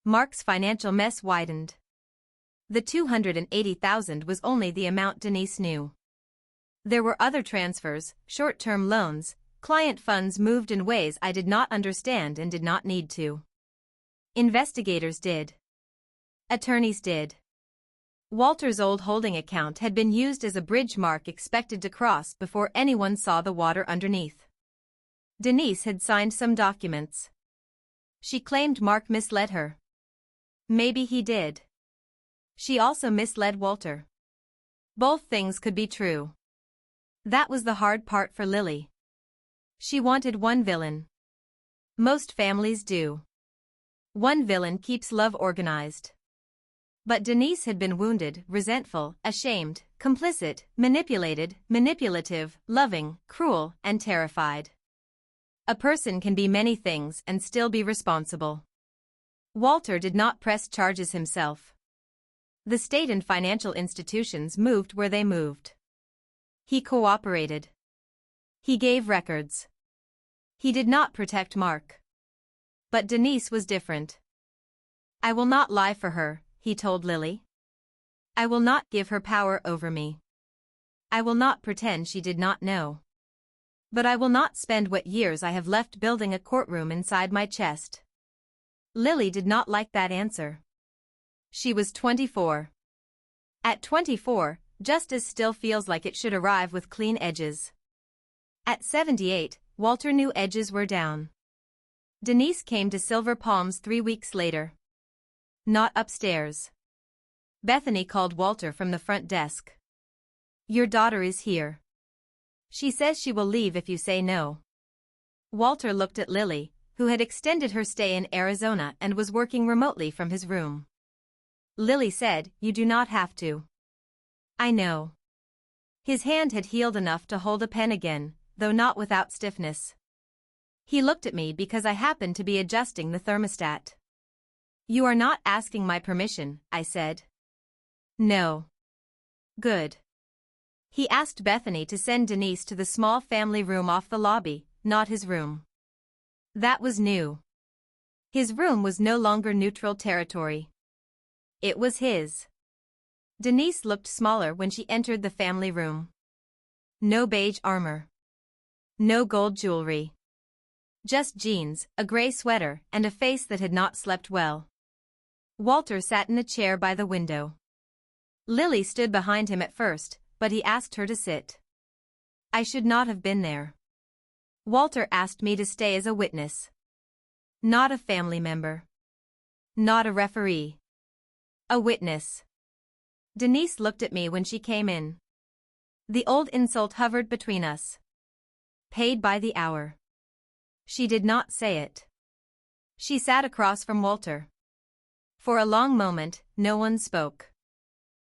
Mark's financial mess widened. The $280,000 was only the amount Denise knew. There were other transfers, short-term loans, client funds moved in ways I did not understand and did not need to. Investigators did. Attorneys did. Walter's old holding account had been used as a bridge Mark expected to cross before anyone saw the water underneath. Denise had signed some documents. She claimed Mark misled her. Maybe he did. She also misled Walter. Both things could be true. That was the hard part for Lily. She wanted one villain. Most families do. One villain keeps love organized. But Denise had been wounded, resentful, ashamed, complicit, manipulated, manipulative, loving, cruel, and terrified. A person can be many things and still be responsible. Walter did not press charges himself. The state and financial institutions moved where they moved. He cooperated. He gave records. He did not protect Mark. But Denise was different. I will not lie for her, he told Lily. I will not give her power over me. I will not pretend she did not know. But I will not spend what years I have left building a courtroom inside my chest. Lily did not like that answer. She was 24. At 24, justice still feels like it should arrive with clean edges. At 78, Walter knew edges were down. Denise came to Silver Palms 3 weeks later. Not upstairs. Bethany called Walter from the front desk. Your daughter is here. She says she will leave if you say no. Walter looked at Lily, who had extended her stay in Arizona and was working remotely from his room. Lily said, You do not have to. I know. His hand had healed enough to hold a pen again, though not without stiffness. He looked at me because I happened to be adjusting the thermostat. You are not asking my permission, I said. No. Good. He asked Bethany to send Denise to the small family room off the lobby, not his room. That was new. His room was no longer neutral territory. It was his. Denise looked smaller when she entered the family room. No beige armor. No gold jewelry. Just jeans, a gray sweater, and a face that had not slept well. Walter sat in a chair by the window. Lily stood behind him at first, but he asked her to sit. I should not have been there. Walter asked me to stay as a witness. Not a family member. Not a referee. A witness. Denise looked at me when she came in. The old insult hovered between us. Paid by the hour. She did not say it. She sat across from Walter. For a long moment, no one spoke.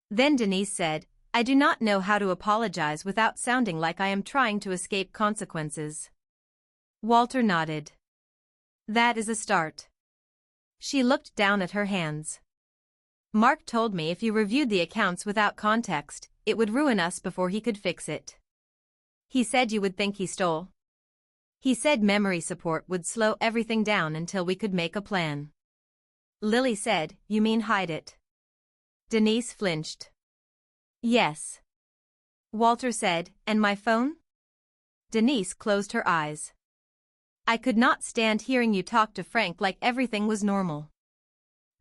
Then Denise said, I do not know how to apologize without sounding like I am trying to escape consequences. Walter nodded. That is a start. She looked down at her hands. Mark told me if you reviewed the accounts without context, it would ruin us before he could fix it. He said you would think he stole. He said memory support would slow everything down until we could make a plan. Lily said, You mean hide it? Denise flinched. Yes. Walter said, And my phone? Denise closed her eyes. I could not stand hearing you talk to Frank like everything was normal.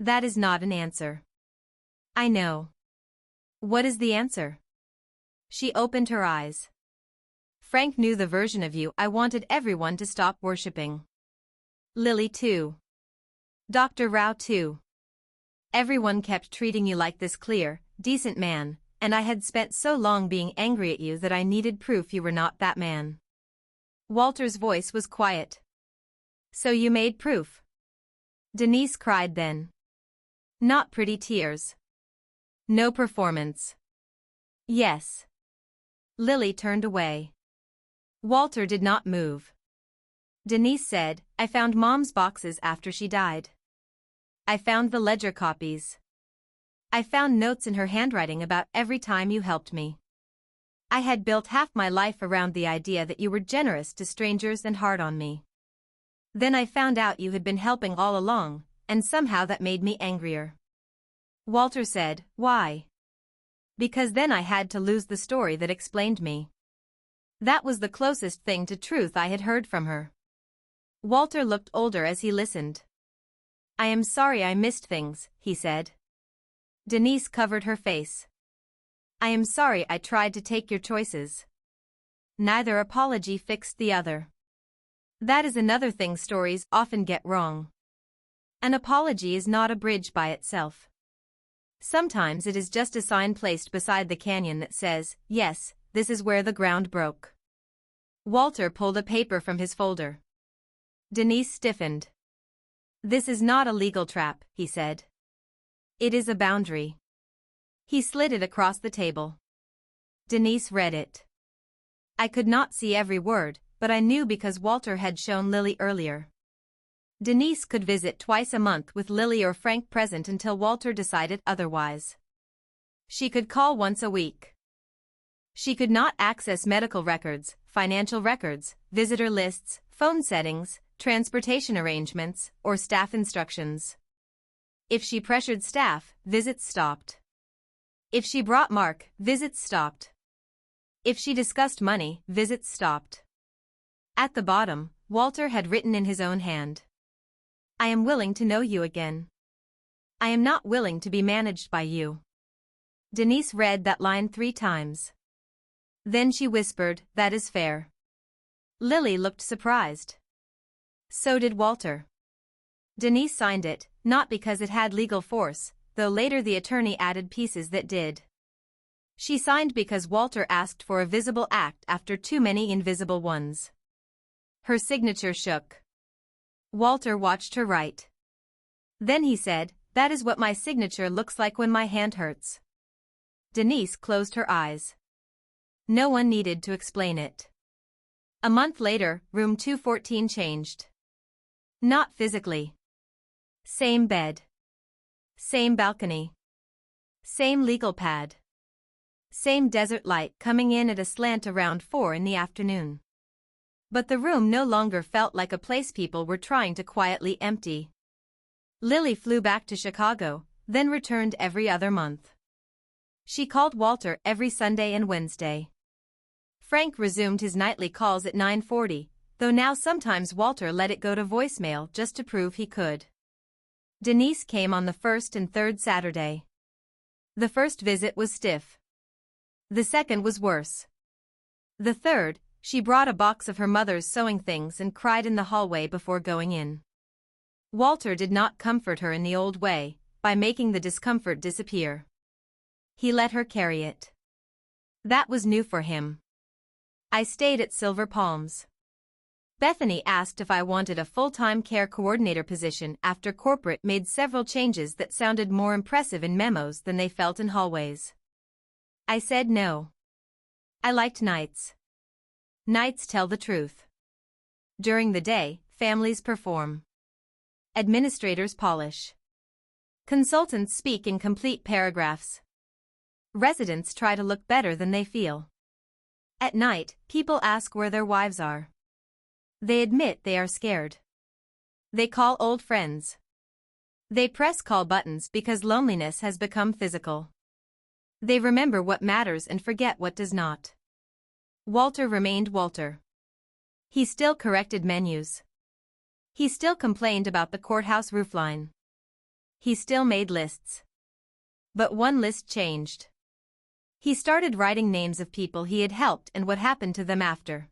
That is not an answer. I know. What is the answer? She opened her eyes. Frank knew the version of you I wanted everyone to stop worshipping. Lily too. Dr. Rao too. Everyone kept treating you like this clear, decent man, and I had spent so long being angry at you that I needed proof you were not that man. Walter's voice was quiet. So you made proof? Denise cried then. Not pretty tears. No performance. Yes. Lily turned away. Walter did not move. Denise said, I found Mom's boxes after she died. I found the ledger copies. I found notes in her handwriting about every time you helped me. I had built half my life around the idea that you were generous to strangers and hard on me. Then I found out you had been helping all along, and somehow that made me angrier. Walter said, Why? Because then I had to lose the story that explained me. That was the closest thing to truth I had heard from her. Walter looked older as he listened. I am sorry I missed things, he said. Denise covered her face. I am sorry I tried to take your choices. Neither apology fixed the other. That is another thing stories often get wrong. An apology is not a bridge by itself. Sometimes it is just a sign placed beside the canyon that says, yes, this is where the ground broke. Walter pulled a paper from his folder. Denise stiffened. This is not a legal trap, he said. It is a boundary. He slid it across the table. Denise read it. I could not see every word, but I knew because Walter had shown Lily earlier. Denise could visit twice a month with Lily or Frank present until Walter decided otherwise. She could call once a week. She could not access medical records, financial records, visitor lists, phone settings, transportation arrangements, or staff instructions. If she pressured staff, visits stopped. If she brought Mark, visits stopped. If she discussed money, visits stopped. At the bottom, Walter had written in his own hand. I am willing to know you again. I am not willing to be managed by you. Denise read that line 3 times. Then she whispered, that is fair. Lily looked surprised. So did Walter. Denise signed it, not because it had legal force, though later the attorney added pieces that did. She signed because Walter asked for a visible act after too many invisible ones. Her signature shook. Walter watched her write. Then he said, that is what my signature looks like when my hand hurts. Denise closed her eyes. No one needed to explain it. A month later, room 214 changed. Not physically. Same bed. Same balcony. Same legal pad. Same desert light coming in at a slant around 4 in the afternoon. But the room no longer felt like a place people were trying to quietly empty. Lily flew back to Chicago, then returned every other month. She called Walter every Sunday and Wednesday. Frank resumed his nightly calls at 9:40, though now sometimes Walter let it go to voicemail just to prove he could. Denise came on the first and third Saturday. The first visit was stiff. The second was worse. The third, she brought a box of her mother's sewing things and cried in the hallway before going in. Walter did not comfort her in the old way, by making the discomfort disappear. He let her carry it. That was new for him. I stayed at Silver Palms. Bethany asked if I wanted a full-time care coordinator position after corporate made several changes that sounded more impressive in memos than they felt in hallways. I said no. I liked nights. Nights tell the truth. During the day, families perform. Administrators polish. Consultants speak in complete paragraphs. Residents try to look better than they feel. At night, people ask where their wives are. They admit they are scared. They call old friends. They press call buttons because loneliness has become physical. They remember what matters and forget what does not. Walter remained Walter. He still corrected menus. He still complained about the courthouse roofline. He still made lists. But one list changed. He started writing names of people he had helped and what happened to them after.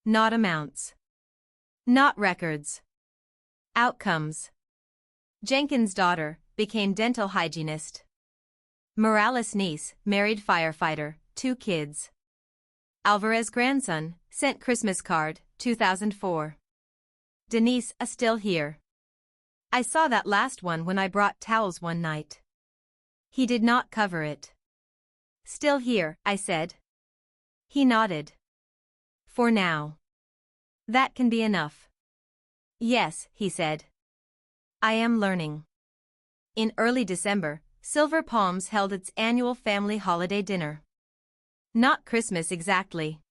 Not amounts. Not records. Outcomes. Jenkins' daughter became dental hygienist. Morales' niece married firefighter, 2 kids. Alvarez grandson sent Christmas card, 2004. Denise, still here. I saw that last one when I brought towels one night. He did not cover it. Still here, I said. He nodded. For now. That can be enough. Yes, he said. I am learning. In early December, Silver Palms held its annual family holiday dinner. Not Christmas exactly.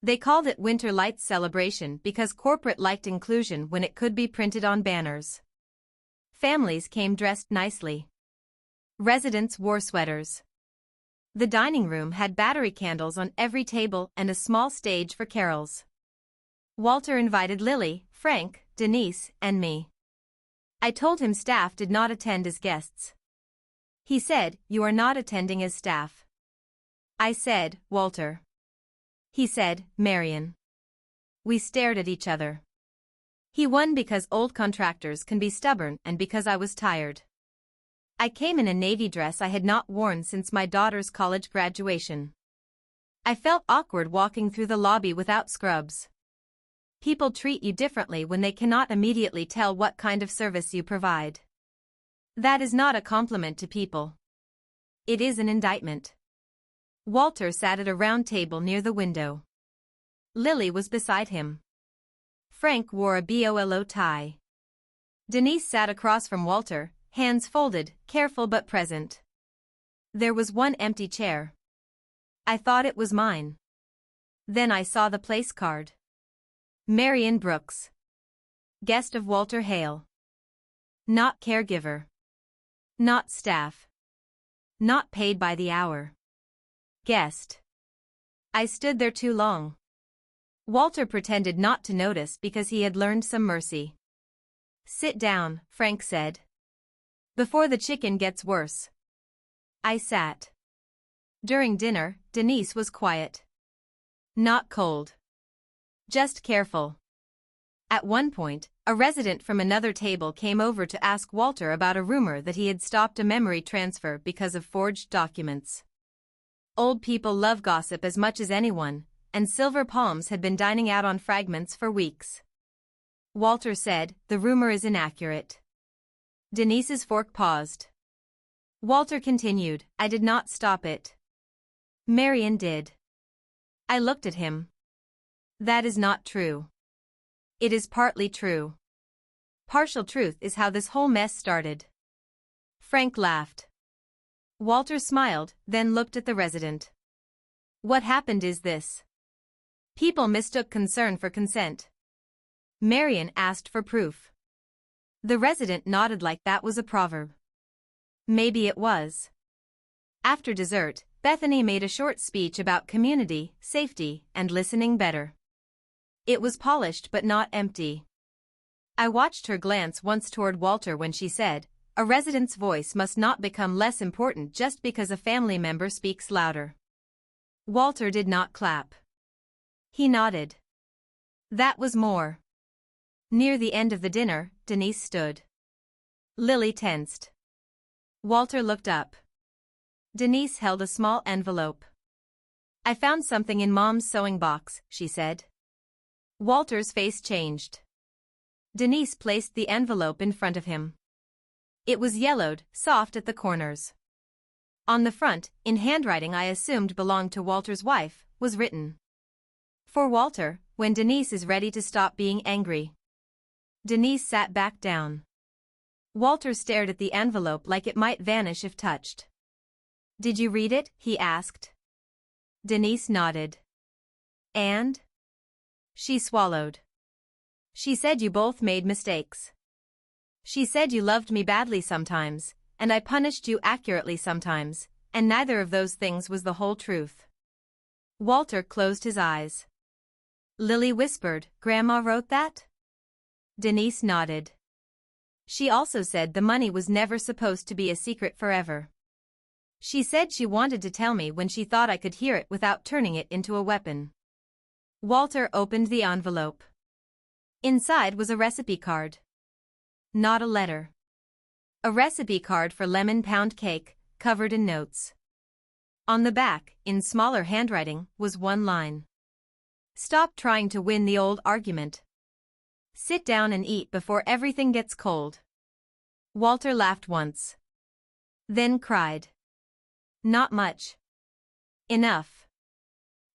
They called it Winter Lights Celebration because corporate liked inclusion when it could be printed on banners. Families came dressed nicely. Residents wore sweaters. The dining room had battery candles on every table and a small stage for carols. Walter invited Lily, Frank, Denise, and me. I told him staff did not attend as guests. He said, "You are not attending as staff." I said, "Walter." He said, "Marion." We stared at each other. He won because old contractors can be stubborn and because I was tired. I came in a navy dress I had not worn since my daughter's college graduation. I felt awkward walking through the lobby without scrubs. People treat you differently when they cannot immediately tell what kind of service you provide. That is not a compliment to people. It is an indictment. Walter sat at a round table near the window. Lily was beside him. Frank wore a bolo tie. Denise sat across from Walter, hands folded, careful but present. There was one empty chair. I thought it was mine. Then I saw the place card. Marion Brooks. Guest of Walter Hale. Not caregiver. Not staff. Not paid by the hour. Guest. I stood there too long. Walter pretended not to notice because he had learned some mercy. Sit down, Frank said. Before the chicken gets worse. I sat. During dinner, Denise was quiet. Not cold. Just careful. At one point, a resident from another table came over to ask Walter about a rumor that he had stopped a memory transfer because of forged documents. Old people love gossip as much as anyone, and Silver Palms had been dining out on fragments for weeks. Walter said, the rumor is inaccurate. Denise's fork paused. Walter continued, I did not stop it. Marion did. I looked at him. That is not true. It is partly true. Partial truth is how this whole mess started. Frank laughed. Walter smiled, then looked at the resident. What happened is this. People mistook concern for consent. Marion asked for proof. The resident nodded like that was a proverb. Maybe it was. After dessert, Bethany made a short speech about community, safety, and listening better. It was polished but not empty. I watched her glance once toward Walter when she said, a resident's voice must not become less important just because a family member speaks louder. Walter did not clap. He nodded. That was more. Near the end of the dinner, Denise stood. Lily tensed. Walter looked up. Denise held a small envelope. I found something in Mom's sewing box, she said. Walter's face changed. Denise placed the envelope in front of him. It was yellowed, soft at the corners. On the front, in handwriting I assumed belonged to Walter's wife, was written. For Walter, when Denise is ready to stop being angry. Denise sat back down. Walter stared at the envelope like it might vanish if touched. Did you read it? He asked. Denise nodded. And? She swallowed. She said you both made mistakes. She said you loved me badly sometimes, and I punished you accurately sometimes, and neither of those things was the whole truth. Walter closed his eyes. Lily whispered, Grandma wrote that? Denise nodded. She also said the money was never supposed to be a secret forever. She said she wanted to tell me when she thought I could hear it without turning it into a weapon. Walter opened the envelope. Inside was a recipe card. Not a letter. A recipe card for lemon pound cake, covered in notes. On the back, in smaller handwriting, was one line. Stop trying to win the old argument. Sit down and eat before everything gets cold. Walter laughed once. Then cried. Not much. Enough.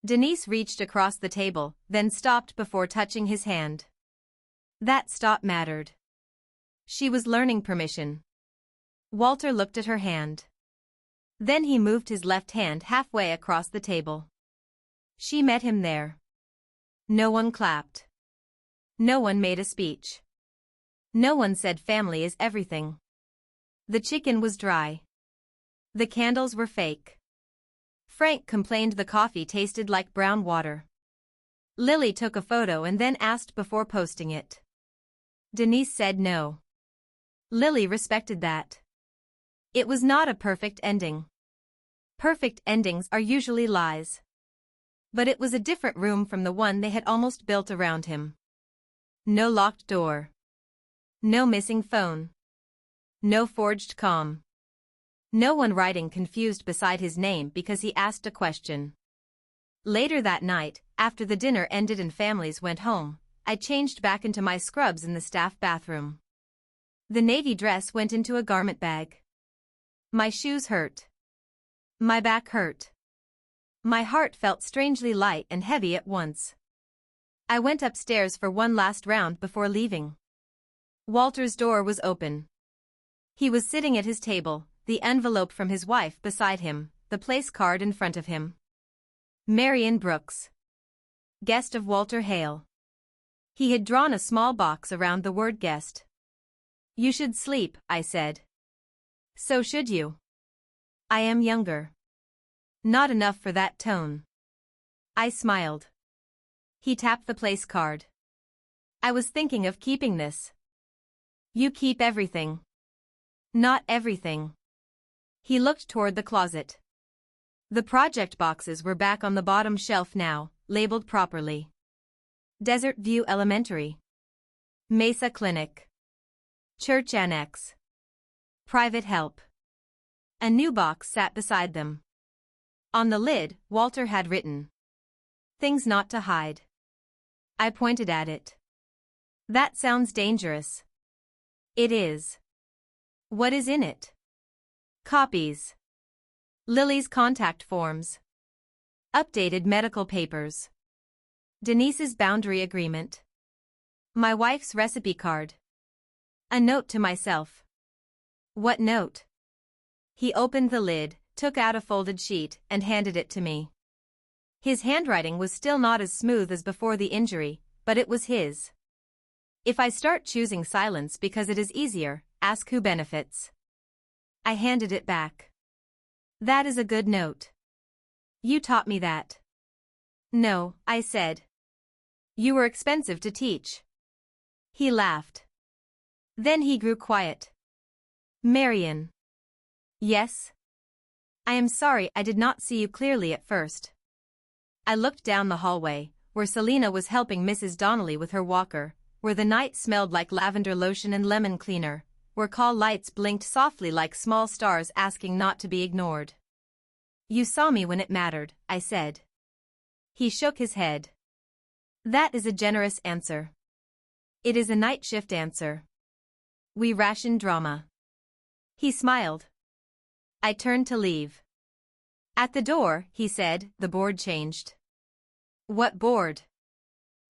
Denise reached across the table, then stopped before touching his hand. That stop mattered. She was learning permission. Walter looked at her hand. Then he moved his left hand halfway across the table. She met him there. No one clapped. No one made a speech. No one said family is everything. The chicken was dry. The candles were fake. Frank complained the coffee tasted like brown water. Lily took a photo and then asked before posting it. Denise said no. Lily respected that. It was not a perfect ending. Perfect endings are usually lies. But it was a different room from the one they had almost built around him. No locked door. No missing phone. No forged comm. No one writing confused beside his name because he asked a question. Later that night, after the dinner ended and families went home, I changed back into my scrubs in the staff bathroom. The navy dress went into a garment bag. My shoes hurt. My back hurt. My heart felt strangely light and heavy at once. I went upstairs for one last round before leaving. Walter's door was open. He was sitting at his table, the envelope from his wife beside him, the place card in front of him. Marion Brooks. Guest of Walter Hale. He had drawn a small box around the word guest. You should sleep, I said. So should you. I am younger. Not enough for that tone. I smiled. He tapped the place card. I was thinking of keeping this. You keep everything. Not everything. He looked toward the closet. The project boxes were back on the bottom shelf now, labeled properly. Desert View Elementary. Mesa Clinic. Church Annex. Private Help. A new box sat beside them. On the lid, Walter had written, Things not to hide. I pointed at it. That sounds dangerous. It is. What is in it? Copies. Lily's contact forms. Updated medical papers. Denise's boundary agreement. My wife's recipe card. A note to myself. What note? He opened the lid, took out a folded sheet, and handed it to me. His handwriting was still not as smooth as before the injury, but it was his. If I start choosing silence because it is easier, ask who benefits. I handed it back. That is a good note. You taught me that. No, I said. You were expensive to teach. He laughed. Then he grew quiet. Marion. Yes? I am sorry I did not see you clearly at first. I looked down the hallway, where Selina was helping Mrs. Donnelly with her walker, where the night smelled like lavender lotion and lemon cleaner, where call lights blinked softly like small stars asking not to be ignored. You saw me when it mattered, I said. He shook his head. That is a generous answer. It is a night shift answer. We ration drama. He smiled. I turned to leave. At the door, he said, the board changed. What board?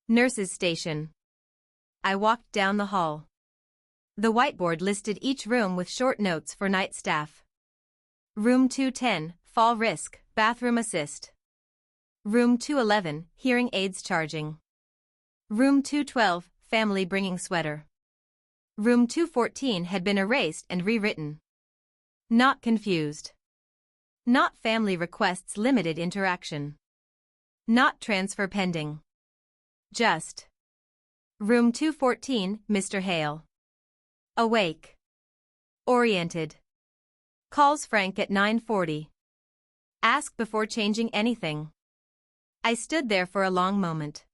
Nurses' station. I walked down the hall. The whiteboard listed each room with short notes for night staff. Room 210, fall risk, bathroom assist. Room 211, hearing aids charging. Room 212, family bringing sweater. Room 214 had been erased and rewritten. Not confused. Not family requests limited interaction. Not transfer pending. Just. Room 214, Mr. Hale. Awake. Oriented. Calls Frank at 9:40. Ask before changing anything. I stood there for a long moment.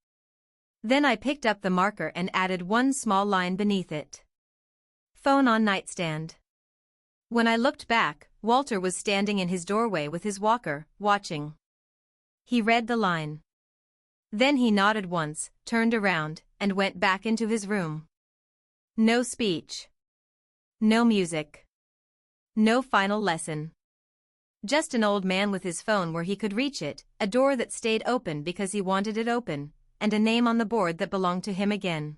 Then I picked up the marker and added one small line beneath it. Phone on nightstand. When I looked back, Walter was standing in his doorway with his walker, watching. He read the line. Then he nodded once, turned around, and went back into his room. No speech. No music. No final lesson. Just an old man with his phone where he could reach it, a door that stayed open because he wanted it open, and a name on the board that belonged to him again.